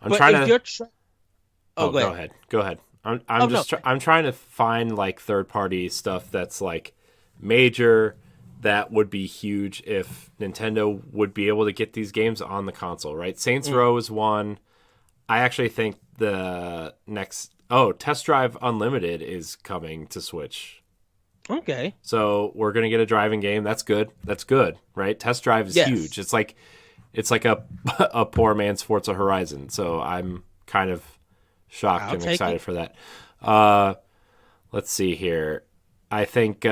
Go ahead. I'm trying to find like third party stuff that's like major. That would be huge if Nintendo would be able to get these games on the console, right? Saints Row is one. I actually think the next... Test Drive Unlimited is coming to Switch. Okay. So we're going to get a driving game. That's good, right? Test Drive is huge. It's like a poor man's Forza Horizon. So I'm kind of shocked and excited for that. Let's see here. I think...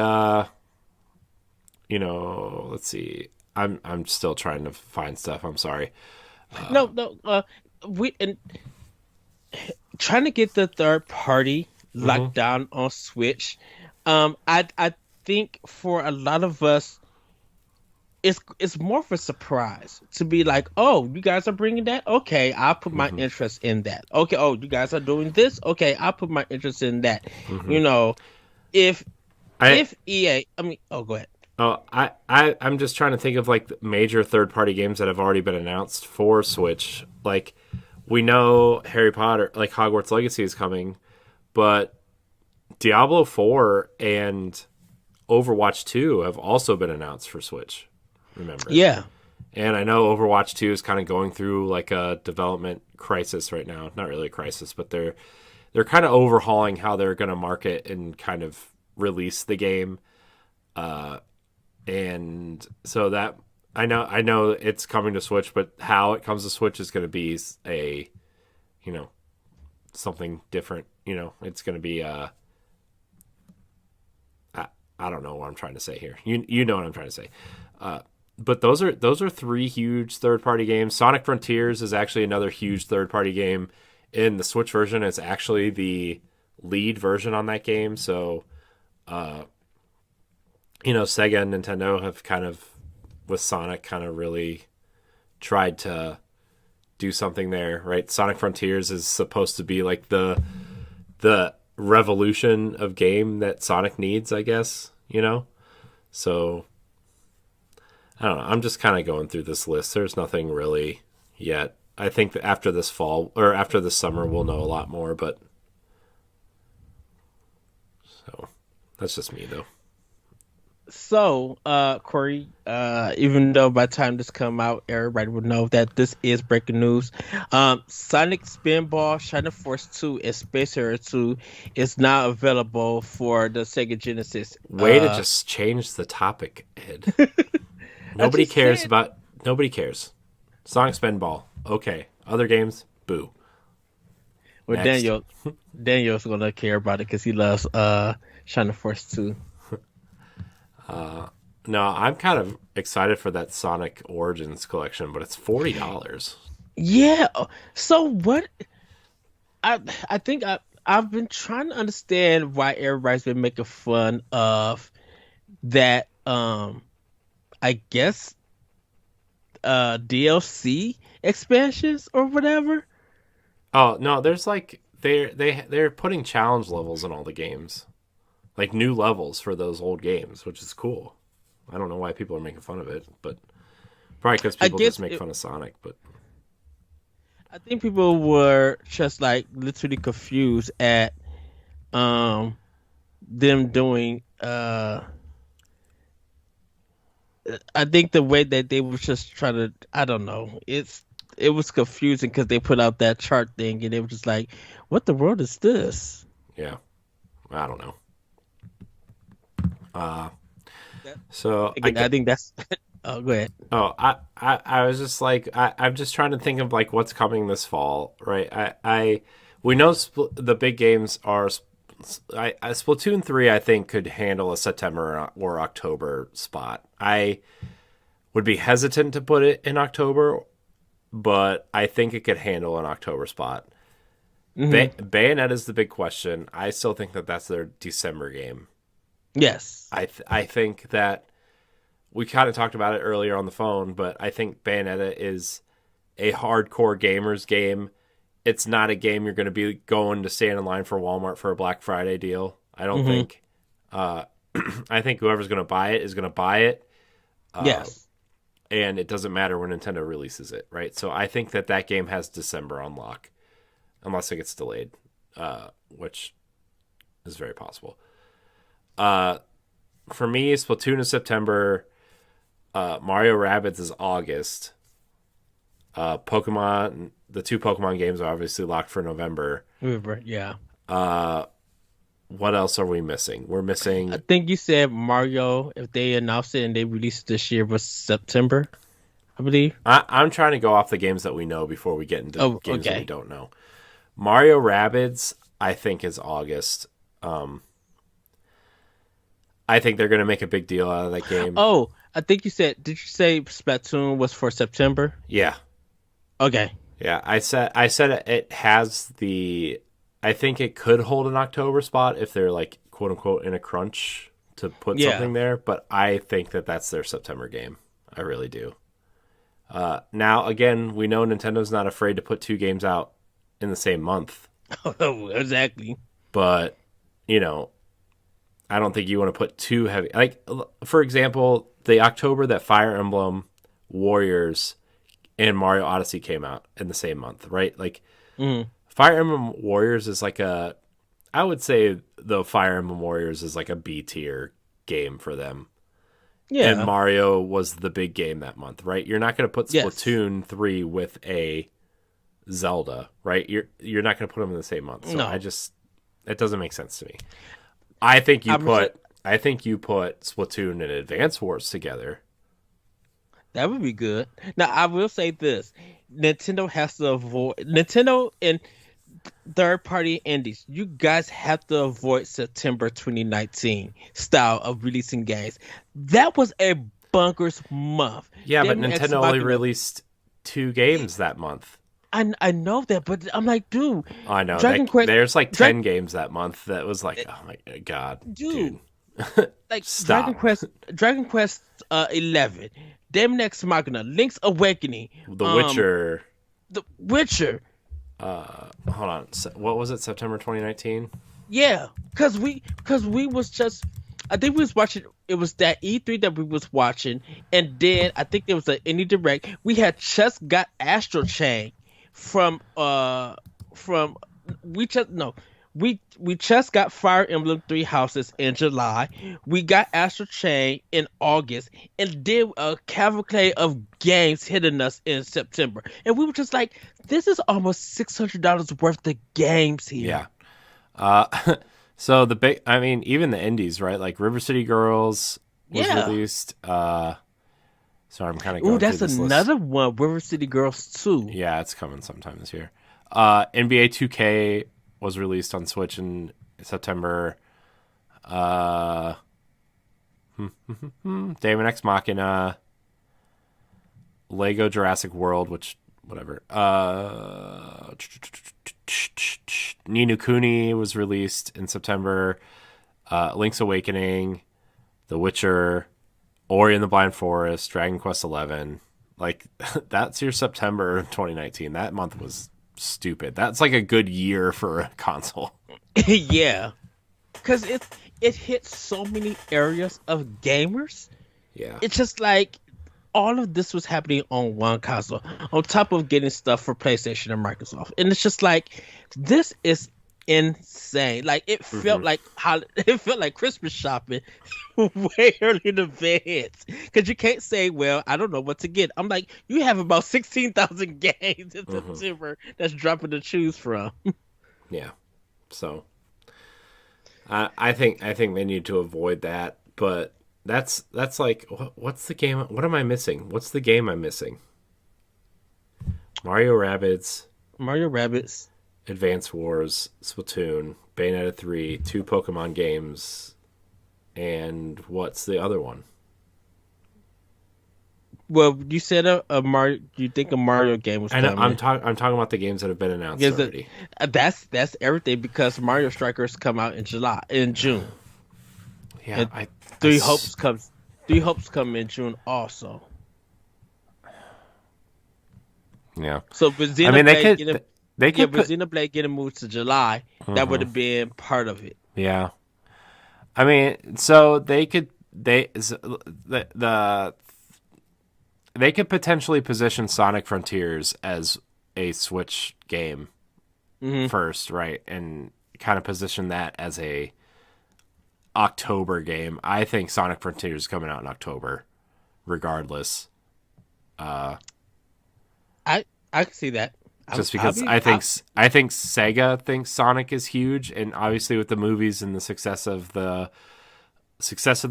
let's see. I'm still trying to find stuff. I'm sorry. Trying to get the third party locked down on Switch. I think for a lot of us, it's more of a surprise to be like, oh, you guys are bringing that? Okay, I'll put my interest in that. Okay, oh, you guys are doing this? Okay, I'll put my interest in that. If EA, go ahead. Oh, I'm just trying to think of like major third-party games that have already been announced for Switch. Like, we know Harry Potter, like Hogwarts Legacy is coming, but Diablo 4 and Overwatch 2 have also been announced for Switch. Remember? Yeah. And I know Overwatch 2 is kind of going through like a development crisis right now. Not really a crisis, but they're kind of overhauling how they're going to market and kind of release the game. And so that I know it's coming to Switch, but how it comes to Switch is going to be something different. It's going to be I don't know what I'm trying to say here. You know what I'm trying to say. But those are three huge third party games. Sonic Frontiers is actually another huge third party game. In the Switch version, it's actually the lead version on that game. So. Sega and Nintendo have kind of, with Sonic, kind of really tried to do something there, right? Sonic Frontiers is supposed to be like the revolution of game that Sonic needs, I guess, So, I don't know. I'm just kind of going through this list. There's nothing really yet. I think that after this fall, or after this summer, we'll know a lot more, but... So, that's just me, though. So, Corey, even though by the time this come out, everybody would know that this is breaking news. Sonic Spinball, Shining Force 2, and Space Harrier 2 is now available for the Sega Genesis. Way to just change the topic, Ed. Nobody cares. Sonic Spinball, okay. Other games, boo. Well, Next. Daniel's gonna care about it because he loves Shining Force 2. No, I'm kind of excited for that Sonic Origins collection, but it's $40. Yeah. So what? I think I've been trying to understand why everybody's been making fun of that. I guess DLC expansions or whatever. Oh no, there's like they're putting challenge levels in all the games, like new levels for those old games, which is cool. I don't know why people are making fun of it, but probably because I people guess just make fun of Sonic. But I think people were just like literally confused at um them doing I think the way that they were just trying to, I don't know, it was confusing because they put out that chart thing and they were just like, what the world is this? yeah, I don't know. That- So Again, I think that's oh, go ahead. oh, I was just like I'm just trying to think of like what's coming this fall, right? We know the big games are. Splatoon 3, I think, could handle a September or October spot. I would be hesitant to put it in October, but I think it could handle an October spot. Bayonetta is the big question. I still think that that's their December game. Yes. I think that we kind of talked about it earlier on the phone, but I think Bayonetta is a hardcore gamers game. It's not a game you're going to be going to stand in line for Walmart for a Black Friday deal. I don't think. I think whoever's going to buy it is going to buy it. Yes. And it doesn't matter when Nintendo releases it, right? So I think that game has December on lock, unless it gets delayed, which is very possible. For me, Splatoon is September. Mario Rabbids is August. Pokemon, the two Pokemon games are obviously locked for November. Yeah. What else are we missing? We're missing. I think you said Mario, if they announced it and they released it this year, was September, I believe. I'm trying to go off the games that we know before we get into games that we don't know. Mario Rabbids, I think, is August. I think they're going to make a big deal out of that game. Oh, I think you said, did you say Splatoon was for September? Yeah. Okay. Yeah, I said it has the. I think it could hold an October spot if they're like quote unquote in a crunch to put something there, but I think that that's their September game. I really do. Now again, we know Nintendo's not afraid to put two games out in the same month. Oh, exactly. But I don't think you want to put too heavy. Like for example, the October that Fire Emblem Warriors and Mario Odyssey came out in the same month, right? Like Fire Emblem Warriors is like I would say the Fire Emblem Warriors is like a B tier game for them. Yeah. And Mario was the big game that month, right? You're not going to put Splatoon 3 with a Zelda, right? You're not going to put them in the same month. So it doesn't make sense to me. I think you put Splatoon and Advance Wars together. That would be good. Now, I will say this. Nintendo has to avoid... Nintendo and third-party indies, you guys have to avoid September 2019 style of releasing games. That was a bunkers month. Yeah, but Nintendo only released 2 games that month. I know that, but I'm like, dude. I know. There's like 10 games that month that was like, oh my god. Dude. Like, Stop. Dragon Quest 11. Daemon X Machina, Link's Awakening, The Witcher. Hold on. What was it? September 2019? Yeah, cause we was just, I think we was watching. It was that E3 that we was watching, and then I think there was an indie direct. We had just got Astral Chain we just got Fire Emblem Three Houses in July. We got Astral Chain in August, and then a cavalcade of games hitting us in September. And we were just like, this is almost $600 worth of games here. Yeah. So even the indies, right? Like River City Girls was released. Sorry, I'm kind of going that's through this another list. one. River City Girls 2. Yeah, it's coming sometime this year. NBA 2K was released on Switch in September. Daemon X Machina, Lego Jurassic World, which whatever. Ni no Kuni was released in September. Link's Awakening, The Witcher, Ori and the Blind Forest, Dragon Quest XI. Like, that's your September 2019. That month was stupid. That's like a good year for a console. Yeah, because it hits so many areas of gamers. Yeah, it's just like all of this was happening on one console, on top of getting stuff for PlayStation and Microsoft, and it's just like this is insane. Like it felt like Christmas shopping way early in advance, because you can't say, well, I don't know what to get. I'm like, you have about 16,000 games in September that's dropping to choose from. Yeah, so I think they need to avoid that, but that's like, what's the game? What am I missing? What's the game I'm missing? Mario Rabbids, Advance Wars, Splatoon, Bayonetta 3, 2 Pokemon games, and what's the other one? Well, you said a Mario. You think a Mario game was coming? I'm talking about the games that have been announced already. That's everything, because Mario Strikers come out in June. Yeah, and Three Hopes come in June also. Yeah. So, but Xenoblade, Xenoblade getting moved to July. That would have been part of it. Yeah. I mean, so they could potentially position Sonic Frontiers as a Switch game first, right? And kind of position that as a October game. I think Sonic Frontiers is coming out in October, regardless. I can see that. Just because I think Sega thinks Sonic is huge, and obviously with the movies and the success of the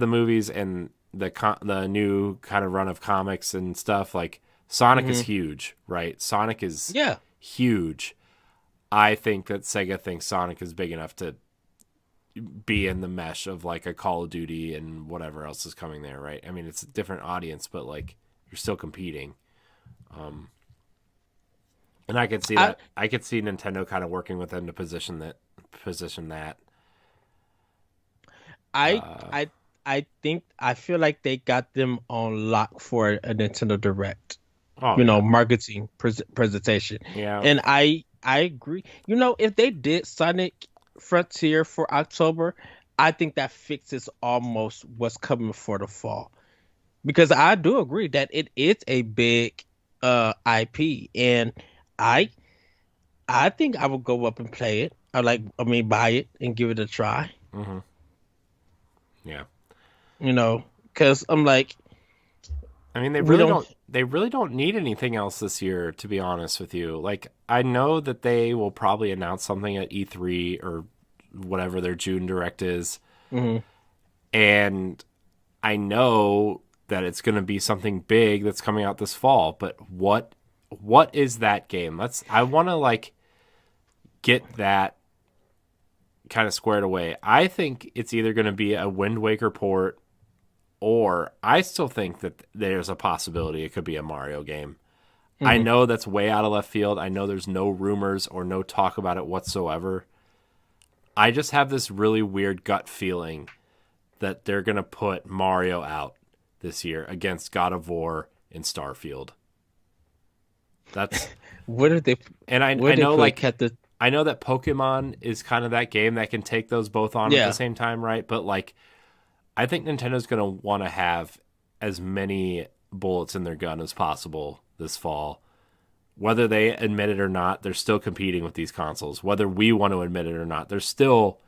movies and the new kind of run of comics and stuff, like Sonic is huge, right? Sonic is huge. I think that Sega thinks Sonic is big enough to be in the mesh of like a Call of Duty and whatever else is coming there, right? I mean, it's a different audience, but like you're still competing. And I could see that. I could see Nintendo kind of working with them to position that. I feel like they got them on lock for a Nintendo Direct. Marketing presentation. Yeah. And I agree. If they did Sonic Frontier for October, I think that fixes almost what's coming for the fall. Because I do agree that it is a big IP, and I think I would go up and play it. Buy it and give it a try. Mm-hmm. Yeah. Because I'm like, I mean, they really don't need anything else this year, to be honest with you. Like, I know that they will probably announce something at E3 or whatever their June Direct is. Mm-hmm. And I know that it's going to be something big that's coming out this fall, but what is that game? I want to like get that kind of squared away. I think it's either going to be a Wind Waker port, or I still think that there's a possibility it could be a Mario game. Mm-hmm. I know that's way out of left field. I know there's no rumors or no talk about it whatsoever. I just have this really weird gut feeling that they're going to put Mario out this year against God of War and Starfield. That's what are they? And I know I know that Pokemon is kind of that game that can take those both on at the same time, right? But like, I think Nintendo's going to want to have as many bullets in their gun as possible this fall. Whether they admit it or not, they're still competing with these consoles. Whether we want to admit it or not, there's still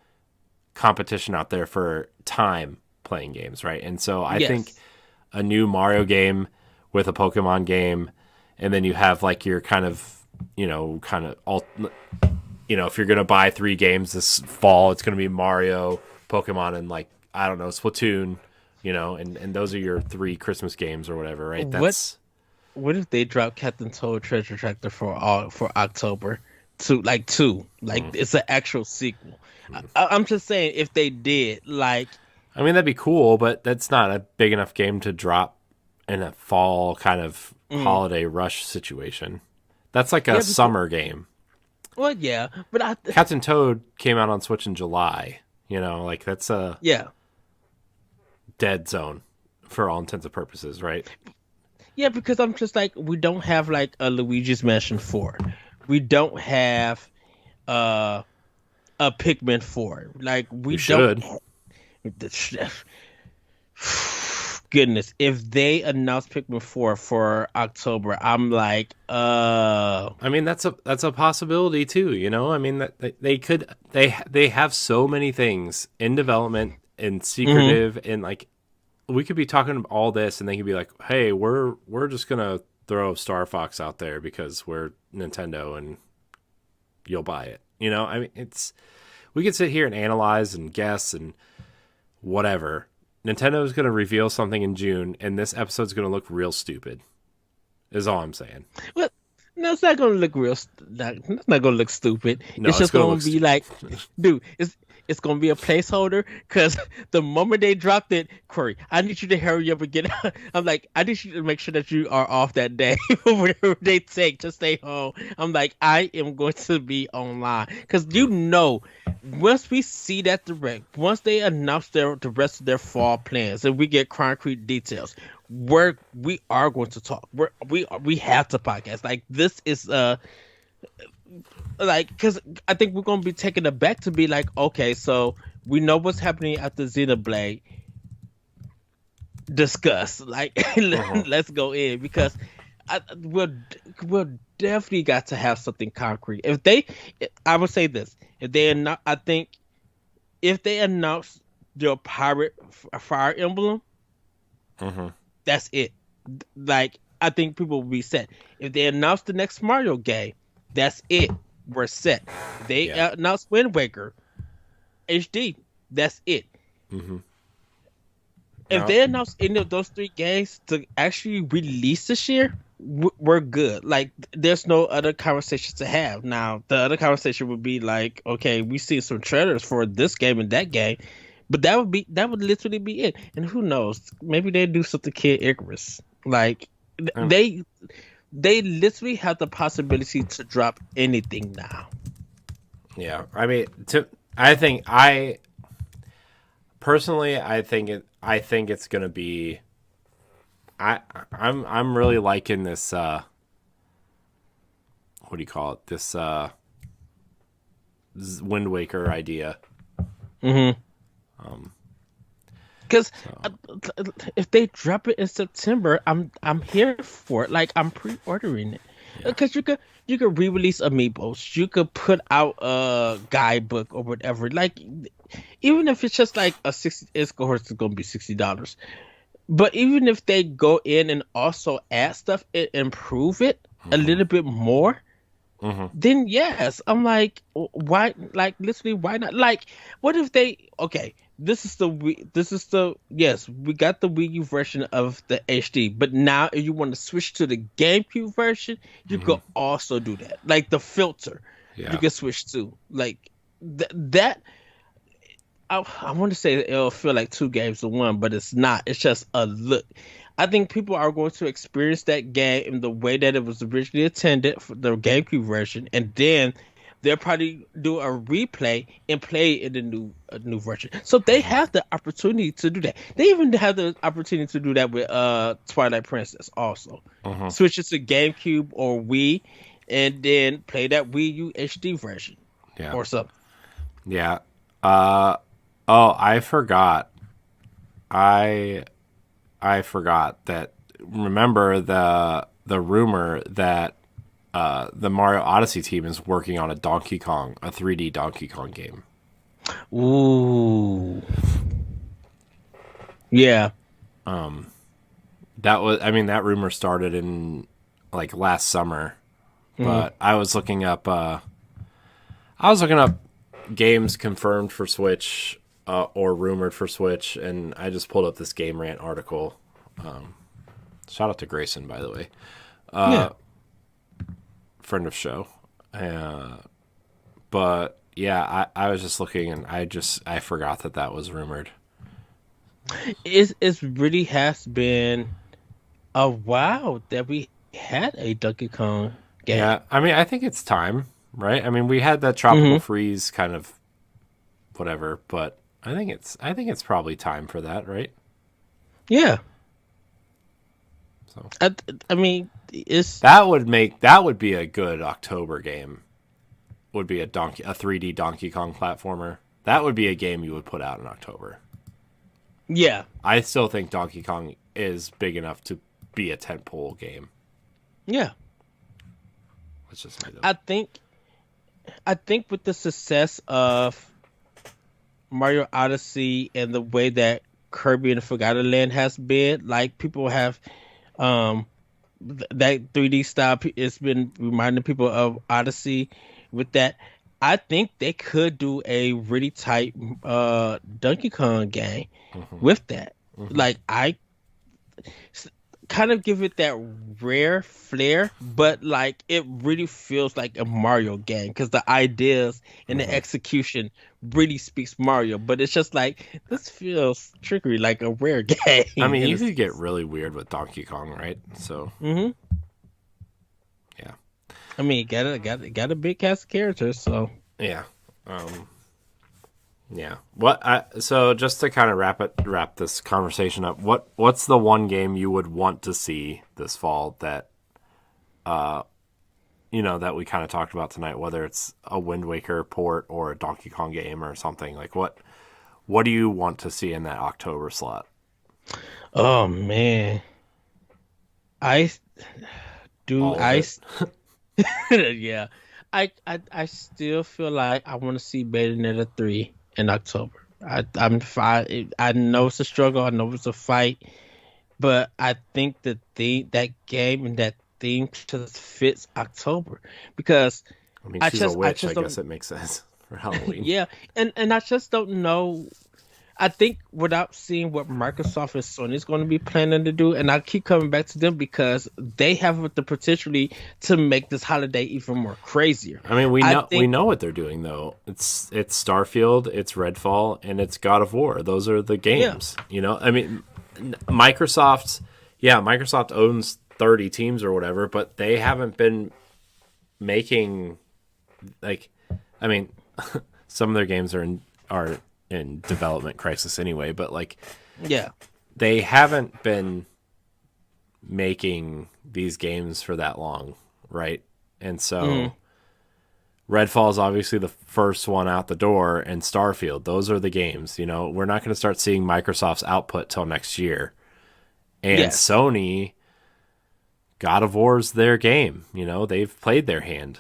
competition out there for time playing games, right? And so I think a new Mario game with a Pokemon game, and then you have like your kind of, if you're going to buy 3 games this fall, it's going to be Mario, Pokemon, and like, I don't know, Splatoon, and those are your 3 Christmas games or whatever, right? What if they drop Captain Toad Treasure Tractor for October? two. Like it's an actual sequel. I'm just saying if they did, like, I mean, that'd be cool, but that's not a big enough game to drop in a fall kind of holiday rush situation. That's like a summer game. Well, yeah, but Captain Toad came out on Switch in July. You know, like that's a dead zone for all intents and purposes, right? Yeah, because I'm just like, we don't have like a Luigi's Mansion 4. We don't have a Pikmin 4. Like we should. Goodness, if they announce Pikmin 4 for October, I'm like, I mean, that's a possibility too, you know? I mean, that they have so many things in development and secretive and like we could be talking all this and they could be like, "Hey, we're just going to throw Star Fox out there because we're Nintendo and you'll buy it." You know? I mean, we could sit here and analyze and guess and whatever. Nintendo is going to reveal something in June, and this episode's going to look real stupid. Is all I'm saying. Well, no, it's not going to look it's not going to look stupid. No, it's just going to be like, dude, it's going to be a placeholder because the moment they dropped it, Corey, I need you to hurry up and get out. I'm like, I need you to make sure that you are off that day. Whatever they take to stay home. I'm like, I am going to be online because once we see that direct, once they announce the rest of their fall plans and we get concrete details, we are going to talk. We have to podcast. Like this is like, because I think we're going to be taken aback to be like, okay, so we know what's happening after Xenoblade. Discuss, like, let's go in because we'll definitely got to have something concrete. I would say this: if they announce their pirate Fire Emblem, that's it. Like, I think people will be set. If they announce the next Mario game, that's it. We're set. They announced Wind Waker HD. That's it. If they announce any of those 3 games to actually release this year, we're good. Like, there's no other conversation to have. Now, the other conversation would be like, okay, we see some trailers for this game and that game, but that would literally be it. And who knows? Maybe they do something Kid Icarus. Like, they literally have the possibility to drop anything now. Yeah, I mean, I think it's gonna be. I'm really liking this. What do you call it? This Wind Waker idea. Because if they drop it in September, I'm here for it. Like, I'm pre-ordering it. Because you could re-release amiibos, you could put out a guidebook or whatever. Like, even if it's just like a 60, it's going to be $60. But even if they go in and also add stuff and improve it a little bit more, then yes, I'm like, why? Like, literally, why not? Like, what if they? Okay, yes, we got the Wii U version of the HD, but now if you want to switch to the GameCube version, you could also do that. Like the filter, you can switch to like that. I want to say it'll feel like 2 games in 1, but it's not. It's just a look. I think people are going to experience that game in the way that it was originally intended for the GameCube version, and then they'll probably do a replay and play it in the new version. So they have the opportunity to do that. They even have the opportunity to do that with Twilight Princess also. Switch it to GameCube or Wii, and then play that Wii U HD version or something. Yeah. I forgot. I forgot that. Remember the rumor that the Mario Odyssey team is working on a 3D Donkey Kong game. Ooh. Yeah. That rumor started in like last summer, but I was looking up games confirmed for Switch or rumored for Switch, and I just pulled up this Game Rant article. Shout out to Grayson, by the way. Friend of show. But yeah, I was just looking and I forgot that was rumored. It really has been a while that we had a Donkey Kong game. Yeah, I mean, I think it's time, right? I mean, we had that tropical Hmm. freeze kind of whatever, but I think it's probably time for that, right? Yeah, So I I mean it's that would be a good October game. Would be a 3D Donkey Kong platformer. That would be a game you would put out in October. yeah, I still think Donkey Kong is big enough to be a tentpole game. yeah. It's just me though. I think with the success of Mario Odyssey and the way that Kirby and the Forgotten Land has been, like people have um that 3D style it's been reminding people of Odyssey with that. I think they could do a really tight Donkey Kong game Mm-hmm. with that. Mm-hmm. Like I kind of give it that rare flair, but like it really feels like a Mario game because the ideas and the Mm-hmm. execution really speaks Mario. But it's just like this feels trickery like a rare game. I mean, In you a could get sense. really weird with Donkey Kong, right? So Hmm. yeah, I mean, got a big cast of characters, so yeah, um, yeah. So just to kind of wrap this conversation up, what's the one game you would want to see this fall that that we kind of talked about tonight, whether it's a Wind Waker port or a Donkey Kong game or something like what do you want to see in that October slot? oh man, I do All of it. yeah. I still feel like I want to see Bayonetta 3 in October. I'm fine. I know it's a struggle. I know it's a fight, but I think that game and that theme just fits October because I mean, I she's a just I witch. I just guess don't it makes sense for Halloween. yeah, and I just don't know. I think without seeing what Microsoft and Sony is going to be planning to do, and I keep coming back to them because they have the potentially to make this holiday even more crazier. I mean, I we think, know what they're doing though. It's Starfield, it's Redfall, and it's God of War. Those are the yeah, games. I mean, Microsoft owns 30 teams or whatever, but they haven't been making like, I mean, some of their games are in development crisis anyway, but like yeah, they haven't been making these games for that long, right? And hmm so Redfall is obviously the first one out the door, and Starfield. Those are the games. We're not going to start seeing Microsoft's output till next year. And yes, Sony, God of War's their game. They've played their hand,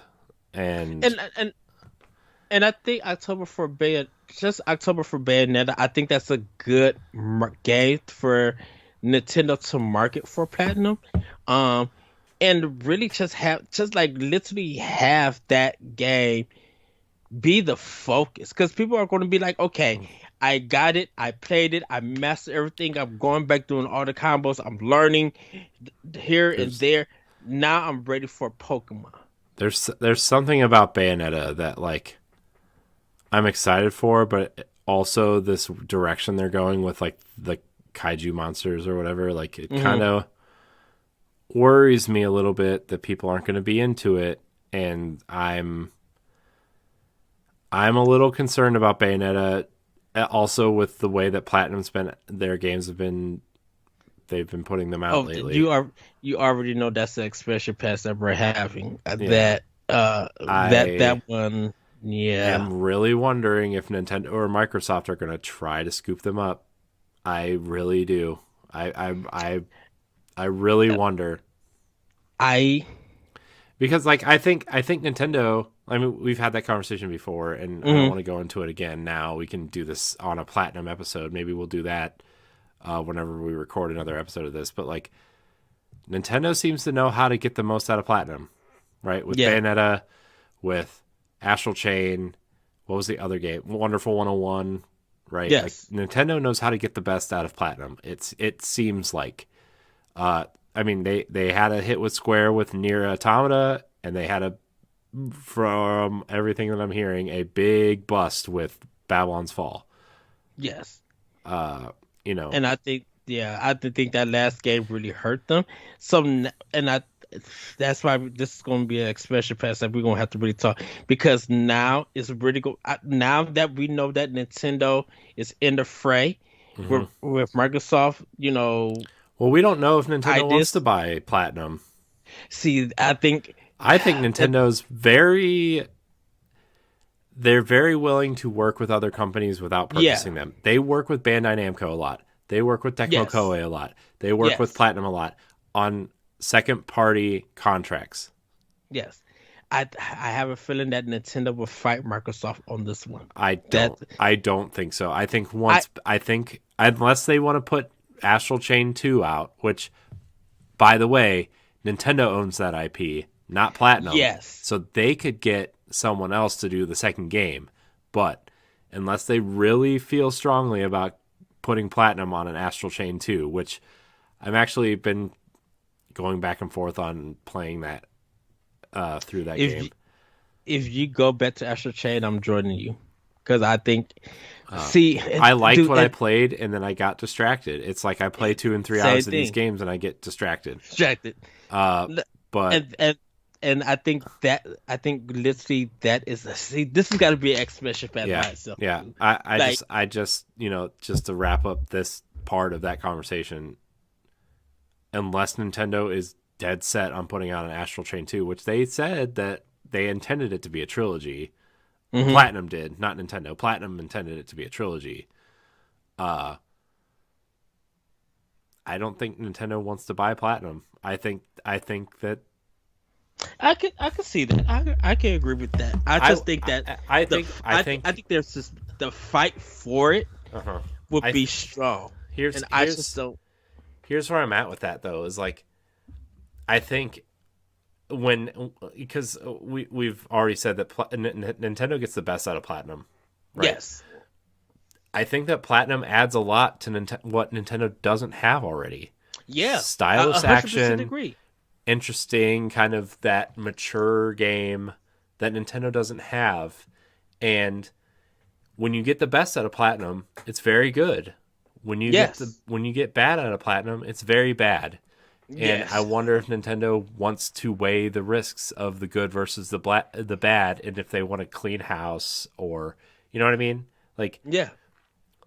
and and and I think October for Bayonetta. I think that's a good game for Nintendo to market for Platinum. Um, and really just like literally have that game be the focus because people are going to be like, okay, I got it, I played it, I mastered everything, I'm going back doing all the combos, I'm learning here and there's there. Now I'm ready for Pokemon. there's something about Bayonetta that like I'm excited for, but also this direction they're going with like the kaiju monsters or whatever. Like it kind Hmm. of worries me a little bit that people aren't going to be into it, and I'm a little concerned about Bayonetta. Also, with the way that Platinum's been, their games they've been putting them out Oh, lately. you already know that's the expansion pass that we're having. Yeah, That I one, yeah. am really wondering if Nintendo or Microsoft are going to try to scoop them up. I really do. I really wonder I because like I think Nintendo. I mean, we've had that conversation before, and I don't mhm. want to go into it again. Now we can do this on a Platinum episode. Maybe we'll do that whenever we record another episode of this. But like Nintendo seems to know how to get the most out of Platinum, right? With Yeah, Bayonetta, with Astral Chain. What was the other game? Wonderful 101, right? Like yes. Nintendo knows how to get the best out of Platinum. It seems like. I mean, they had a hit with Square with Nier Automata, and they had a from everything that I'm hearing, a big bust with Babylon's Fall. Yes. You know, And I think, yeah, I think that last game really hurt them. So, and that's why this is going to be an expansion pass that we're going to have to really talk, because now it's really go. Now that we know that Nintendo is in the fray with Microsoft, well, we don't know if Nintendo wants to ideas. buy Platinum. See, I think Nintendo's they're very willing to work with other companies without purchasing them. They work with Bandai Namco a lot. They work with Tecmo yes, Koei a lot. They work with yes, Platinum a lot on second party contracts. yes. I have a feeling that Nintendo will fight Microsoft on this one. I don't think so. I think unless they want to put Astral Chain 2 out, which by the way, Nintendo owns that IP, not Platinum. Yes. So they could get someone else to do the second game. But unless they really feel strongly about putting Platinum on an Astral Chain 2, which I've actually been going back and forth on playing that through that game. If you go back to Astral Chain, I'm joining you. Because I think, I liked what I played, and then I got distracted. It's like I play 2 and 3 hours of these games, and I get distracted. But and I think literally that is this has got to be an expansion pack by itself. Yeah. I just just to wrap up this part of that conversation, unless Nintendo is dead set on putting out an Astral Chain 2, which they said that they intended it to be a trilogy. Platinum did, not Nintendo. Platinum intended it to be a trilogy. I don't think Nintendo wants to buy Platinum. I think that I could see that. I can agree with that. I think there's just the fight for it would be strong. Here's where I'm at with that though. Is like, I think because we've already said that Nintendo gets the best out of Platinum. Right? Yes. I think that Platinum adds a lot to what Nintendo doesn't have already. Yeah. Stylus action. Agree. Interesting, kind of that mature game that Nintendo doesn't have. And when you get the best out of Platinum, it's very good. When you get bad out of Platinum, it's very bad. And I wonder if Nintendo wants to weigh the risks of the good versus the bad, and if they want to clean house, or you know what I mean? Like,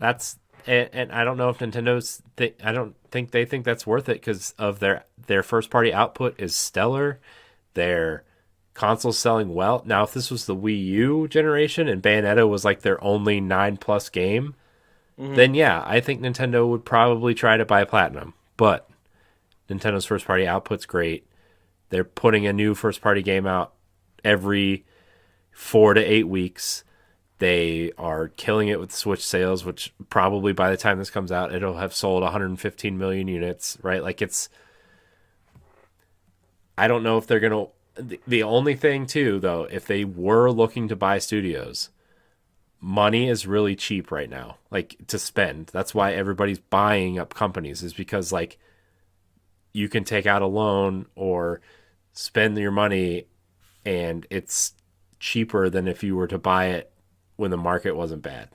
that's and I don't know if Nintendo's. I don't think they think that's worth it because of their first party output is stellar. Their console's selling well. Now, if this was the Wii U generation and Bayonetta was like their only 9+ game, then I think Nintendo would probably try to buy Platinum, but Nintendo's first party output's great. They're putting a new first party game out every 4 to 8 weeks. They are killing it with Switch sales, which probably by the time this comes out, it'll have sold 115 million units, right? Like I don't know if they're going to, the only thing too, though, if they were looking to buy studios, money is really cheap right now, like to spend. That's why everybody's buying up companies, is because like, you can take out a loan or spend your money, and it's cheaper than if you were to buy it when the market wasn't bad.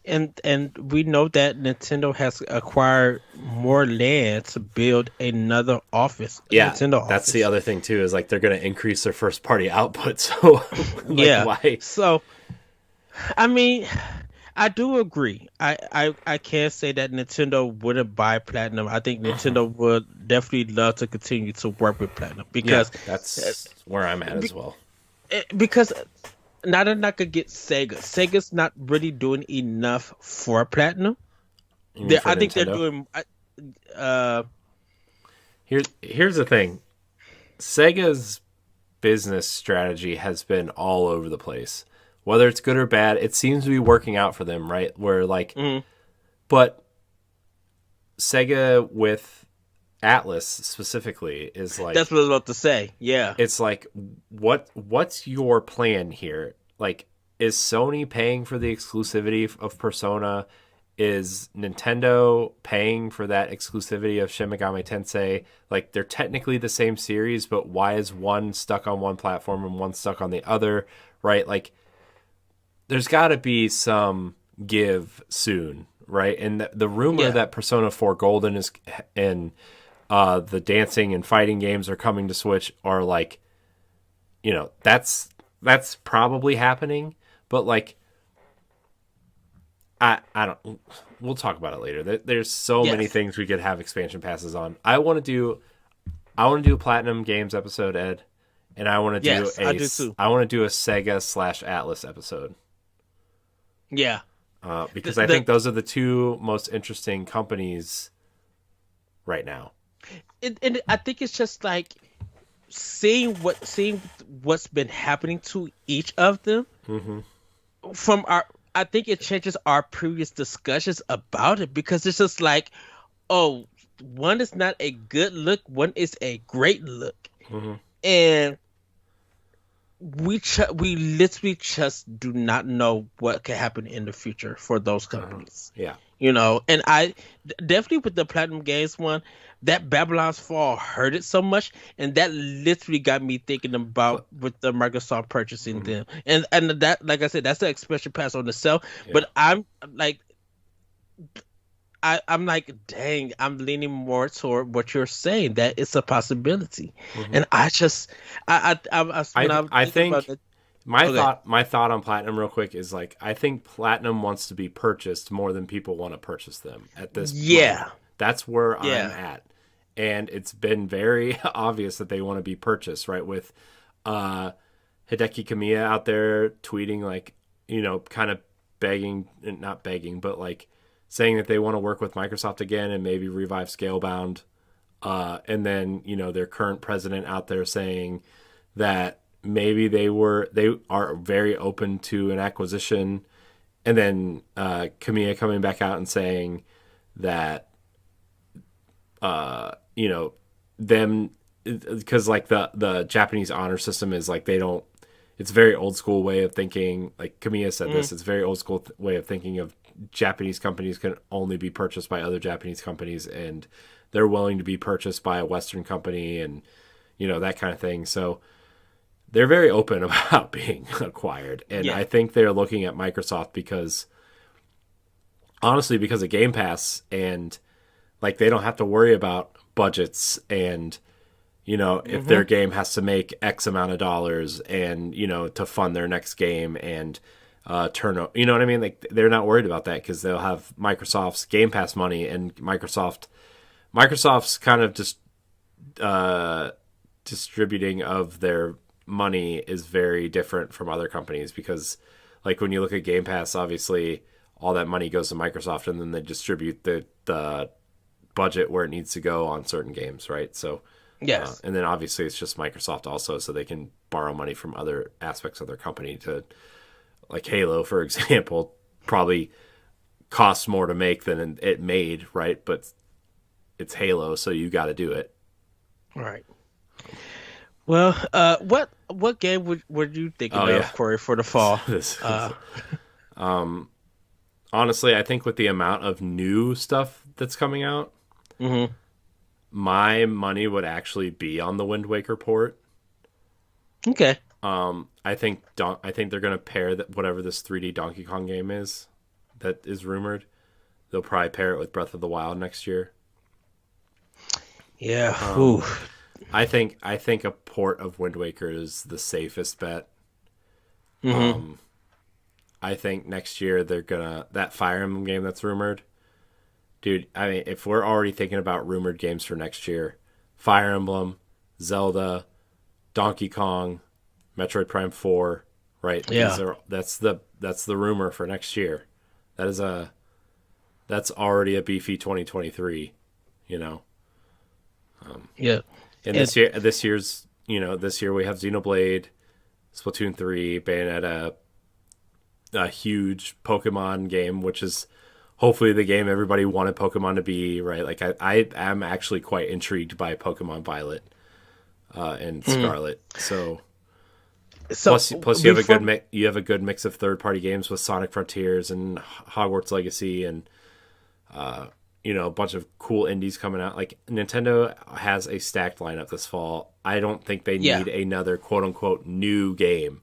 And we know that Nintendo has acquired more land to build another office. Yeah, Nintendo that's office. the other thing too, is like they're going to increase their first party output. So why? So I mean, I do agree. I can't say that Nintendo wouldn't buy Platinum. I think Nintendo would definitely love to continue to work with Platinum, because that's where I'm at as well. Because now that I could get Sega's not really doing enough for Platinum. I think they're doing. Here's the thing. Sega's business strategy has been all over the place. Whether it's good or bad, it seems to be working out for them, right? Where like, but Sega with Atlas specifically is like, that's what I was about to say. Yeah, it's like, what's your plan here? Like, is Sony paying for the exclusivity of Persona? is Nintendo paying for that exclusivity of Shin Megami Tensei? Like, they're technically the same series, but why is one stuck on one platform and one stuck on the other, right? Like, there's got to be some give soon, right? And the rumor that Persona 4 Golden is and the dancing and fighting games are coming to Switch are like, you know, that's probably happening, but like, I don't. We'll talk about it later. There's so many things we could have expansion passes on. I want to do a Platinum Games episode, Ed, and I want to do I want to do a Sega / Atlas episode. Yeah, because I think those are the two most interesting companies right now. And I think it's just like seeing what's been happening to each of them from our. I think it changes our previous discussions about it, because it's just like, oh, one is not a good look, one is a great look, and we literally just do not know what can happen in the future for those companies. Yeah, you know, and I definitely with the Platinum Games one, that Babylon's Fall hurt it so much, and that literally got me thinking about with the Microsoft purchasing them, and that, like I said, that's the expansion pass on the sale. Yeah. But I'm like, I'm like, dang, I'm leaning more toward what you're saying, that it's a possibility, and I just, I think. My thought on Platinum real quick is like, I think Platinum wants to be purchased more than people want to purchase them at this point. That's where I'm at. And it's been very obvious that they want to be purchased, right? With Hideki Kamiya out there tweeting, like, you know, kind of not begging, but like saying that they want to work with Microsoft again and maybe revive Scalebound. And then, you know, their current president out there saying that maybe they are very open to an acquisition. And then Kamiya coming back out and saying that, you know, them, because like the Japanese honor system is like, it's a very old school way of thinking. Like Kamiya said this, it's a very old school way of thinking of Japanese companies can only be purchased by other Japanese companies, and they're willing to be purchased by a Western company, and, you know, that kind of thing. So they're very open about being acquired. And I think they're looking at Microsoft because of Game Pass, and like, they don't have to worry about budgets and, you know, if their game has to make X amount of dollars and, you know, to fund their next game and turnover, you know what I mean? Like, they're not worried about that because they'll have Microsoft's Game Pass money, and Microsoft's kind of just distributing of their money is very different from other companies, because like when you look at Game Pass, obviously all that money goes to Microsoft, and then they distribute the budget where it needs to go on certain games, right? So yes, and then obviously it's just Microsoft also, so they can borrow money from other aspects of their company. To like Halo, for example, probably costs more to make than it made, right? But it's Halo, so you got to do it, right? Well, what game were you thinking of, Corey, for the fall? Honestly, I think with the amount of new stuff that's coming out, my money would actually be on the Wind Waker port. Okay. I think they're going to pair whatever this 3D Donkey Kong game is that is rumored. They'll probably pair it with Breath of the Wild next year. Yeah. I think a port of Wind Waker is the safest bet. I think next year they're gonna, that Fire Emblem game that's rumored. Dude, I mean, if we're already thinking about rumored games for next year, Fire Emblem, Zelda, Donkey Kong, Metroid Prime 4, right? Yeah. That's the rumor for next year. That's already a beefy 2023, you know. Yeah. And this year we have Xenoblade, Splatoon 3, Bayonetta, a huge Pokemon game, which is hopefully the game everybody wanted Pokemon to be, right? Like I am actually quite intrigued by Pokemon Violet and Scarlet. So plus you have a good mix of third-party games with Sonic Frontiers and Hogwarts Legacy and A bunch of cool indies coming out. Like Nintendo has a stacked lineup this fall. I don't think they need another quote unquote new game.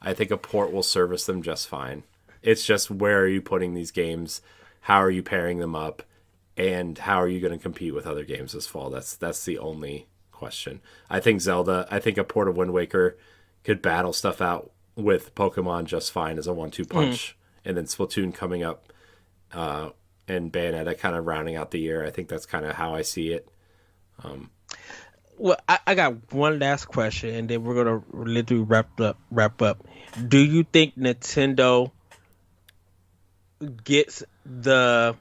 I think a port will service them just fine. It's just, where are you putting these games? How are you pairing them up? And how are you going to compete with other games this fall? That's the only question. I think a port of Wind Waker could battle stuff out with Pokemon just fine as a 1-2 punch. And then Splatoon coming up, and Bayonetta kind of rounding out the year. I think that's kind of how I see it. Well, I got one last question, and then we're gonna literally wrap up. Do you think Nintendo gets the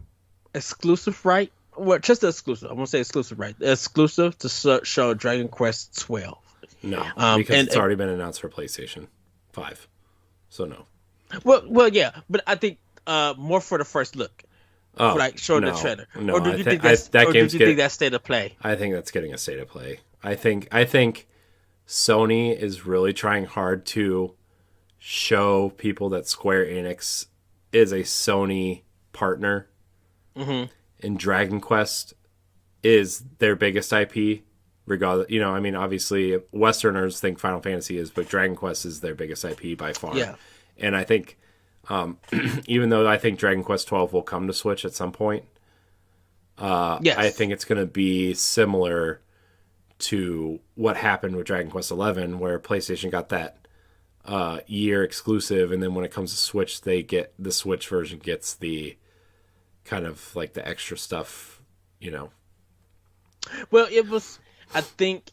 exclusive right? Well, just the exclusive. I won't say exclusive right. The exclusive to show Dragon Quest 12. No, because it's already been announced for PlayStation 5. So no. Well, yeah, but I think more for the first look. Showing the trailer. No, or do you think that's state of play? I think that's getting a state of play. I think Sony is really trying hard to show people that Square Enix is a Sony partner. Mm-hmm. And Dragon Quest is their biggest IP. Regardless, obviously Westerners think Final Fantasy is, but Dragon Quest is their biggest IP by far. Yeah. And I think, even though I think Dragon Quest 12 will come to Switch at some point, yes. I think it's going to be similar to what happened with Dragon Quest 11, where PlayStation got that year exclusive, and then when it comes to Switch, the Switch version gets the kind of like the extra stuff, Well, it was, I think,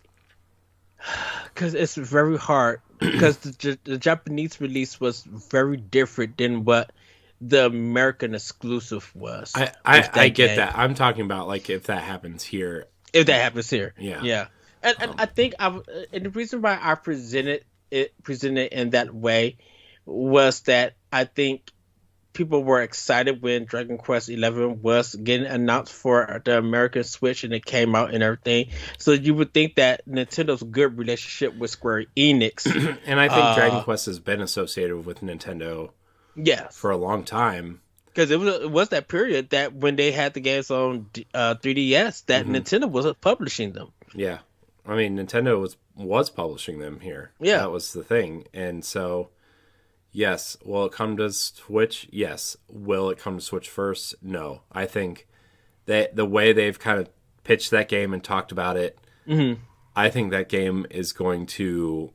because it's very hard, because the Japanese release was very different than what the American exclusive was. I get that. I'm talking about like if that happens here. If that happens here, yeah. And I think and the reason why I presented it in that way was that I think people were excited when Dragon Quest 11 was getting announced for the American Switch and it came out and everything. So you would think that Nintendo's good relationship with Square Enix. And I think Dragon Quest has been associated with Nintendo for a long time. Because it was that period that when they had the games on 3DS that Nintendo was publishing them. Yeah. I mean, Nintendo was publishing them here. Yeah. That was the thing. And so... yes. Will it come to Switch? Yes. Will it come to Switch first? No. I think that the way they've kind of pitched that game and talked about it, I think that game is going to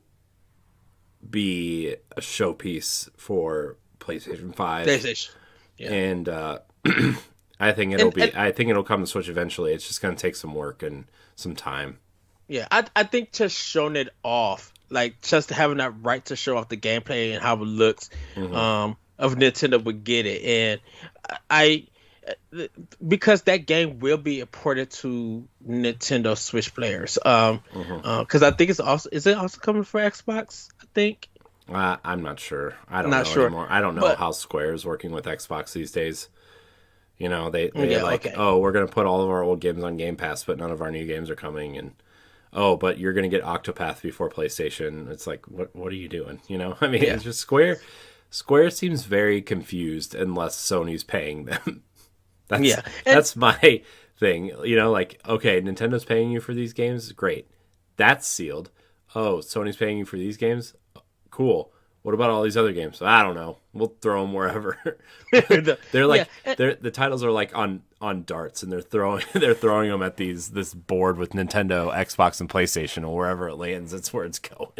be a showpiece for PlayStation 5. PlayStation. Yeah. And I think it'll come to Switch eventually. It's just going to take some work and some time. Yeah. I think just showing it off, like just having that right to show off the gameplay and how it looks, of Nintendo would get it. And I because that game will be ported to Nintendo Switch players. Because I think is it also coming for Xbox? I think. I'm not sure. I don't know anymore. I don't know how Square is working with Xbox these days. They we're going to put all of our old games on Game Pass, but none of our new games are coming, and but you're going to get Octopath before PlayStation. It's like, what are you doing? It's just Square. Square seems very confused unless Sony's paying them. That's my thing. Okay, Nintendo's paying you for these games. Great. That's sealed. Oh, Sony's paying you for these games? Cool. What about all these other games? I don't know. We'll throw them wherever. They're like the titles are like on darts, and they're throwing them at this board with Nintendo, Xbox, and PlayStation, or wherever it lands. That's where it's going.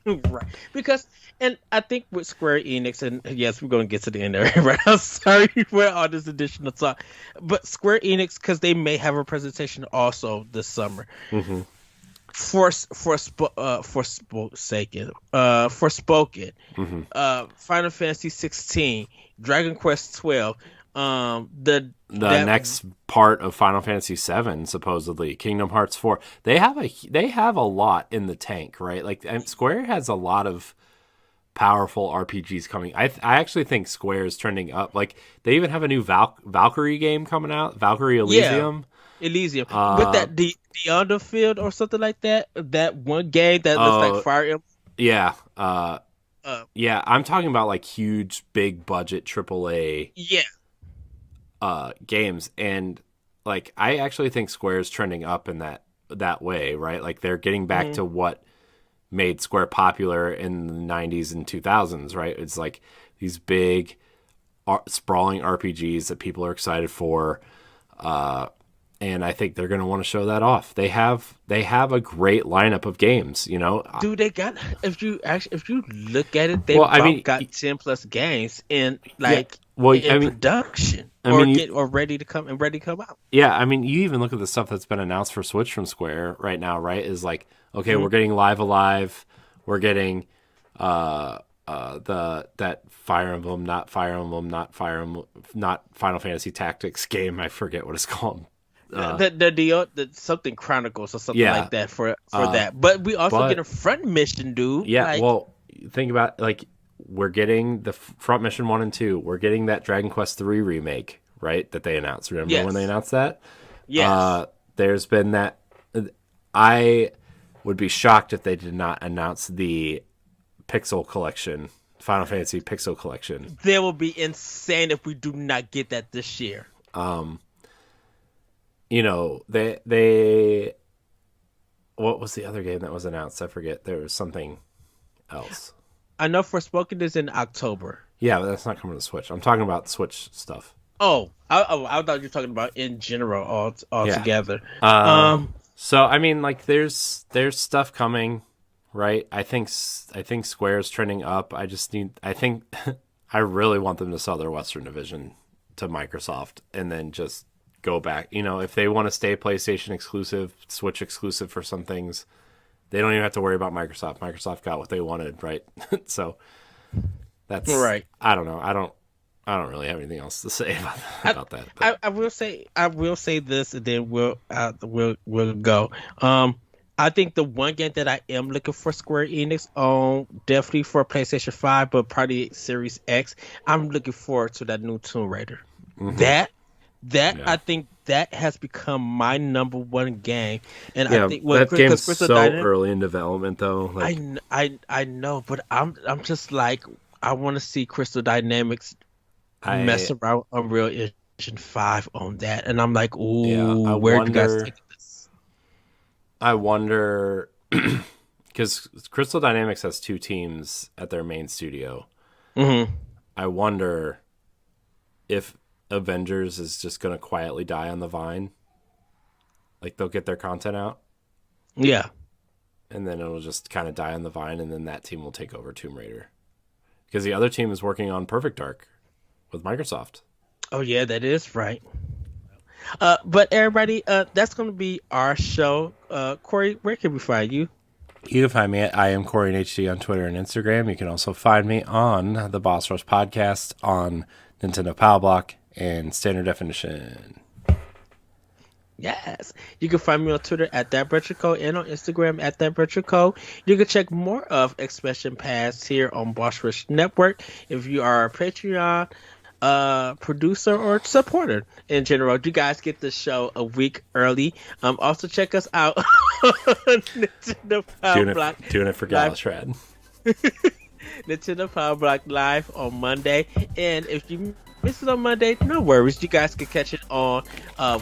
Right. Because, and I think with Square Enix, and yes, we're going to get to the end there. Right. I'm sorry for all this additional talk, but Square Enix, because they may have a presentation also this summer. Mm-hmm. Forspoken, Final Fantasy 16, Dragon Quest 12, the next part of Final Fantasy 7, supposedly Kingdom Hearts 4. They have a lot in the tank, right? Like, and Square has a lot of powerful RPGs coming. I actually think Square is trending up. Like, they even have a new Valkyrie game coming out, Valkyrie Elysium. Elysium, with that the Underfield or something like that. That one game that looks like Fire Emblem. Yeah, I'm talking about like huge, big budget AAA. Yeah, games, and like I actually think Square is trending up in that way, right? Like they're getting back to what made Square popular in the 90s and 2000s, right? It's like these big sprawling RPGs that people are excited for, and I think they're going to want to show that off. They have a great lineup of games, you know. Dude, they got, if you look at it, they've got 10 plus games in production, or ready to come out. Yeah, I mean, you even look at the stuff that's been announced for Switch from Square right now, right? Is like, okay, we're getting Live Alive, we're getting that Fire Emblem, not Final Fantasy Tactics game. I forget what it's called. The something Chronicles or something like that for that. But we also get a front mission, dude. Yeah, well, think about like we're getting the front mission 1 and 2. We're getting that Dragon Quest III remake, right? That they announced. Remember when they announced that? Yes. There's been that. I would be shocked if they did not announce the Pixel Collection, Final Fantasy Pixel Collection. They will be insane if we do not get that this year. You know, they what was the other game that was announced? I forget. There was something else. I know Forspoken is in October. Yeah, but that's not coming to the Switch. I'm talking about Switch stuff. Oh, I thought you were talking about in general altogether. So I mean, like, there's stuff coming, right? I think Square's trending up. I really want them to sell their Western division to Microsoft and then just go back. You know, if they want to stay PlayStation exclusive, Switch exclusive for some things, they don't even have to worry about Microsoft. Microsoft got what they wanted, right? So that's right. I don't know. I don't really have anything else to say about that. But. I will say this, and then we'll go. I think the one game that I am looking for Square Enix on, definitely for PlayStation 5, but probably Series X, I'm looking forward to that new Tomb Raider. That I think that has become my number one game, and I think that game's so early in development, though. Like, I know, but I'm just like, I want to see Crystal Dynamics mess around Unreal Engine 5 on that, and I'm like, ooh, where do you guys take this? I wonder, because Crystal Dynamics has 2 teams at their main studio. I wonder if Avengers is just going to quietly die on the vine. Like, they'll get their content out. Yeah. And then it'll just kind of die on the vine, and then that team will take over Tomb Raider. Because the other team is working on Perfect Dark with Microsoft. Oh, yeah, that is right. But everybody, that's going to be our show. Corey, where can we find you? You can find me at I am Corey in HD on Twitter and Instagram. You can also find me on the Boss Rush podcast on Nintendo Power Block and Standard Definition. Yes. You can find me on Twitter at ThatRetroCode and on Instagram at ThatRetroCode. You can check more of Expression Pass here on Boss Rush Network if you are a Patreon producer or supporter in general. You guys get the show a week early. Also check us out on Nintendo Power Block. Doing it for Galastrad. Nintendo Power Block live on Monday. And if you miss it on Monday, no worries. You guys can catch it on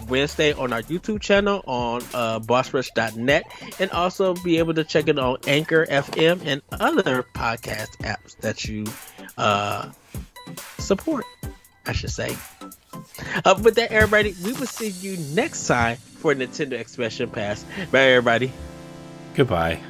Wednesday on our YouTube channel on bossrush.net, and also be able to check it on Anchor FM and other podcast apps that you support, I should say. With that, everybody, we will see you next time for Nintendo Expression Pass. Bye, everybody. Goodbye.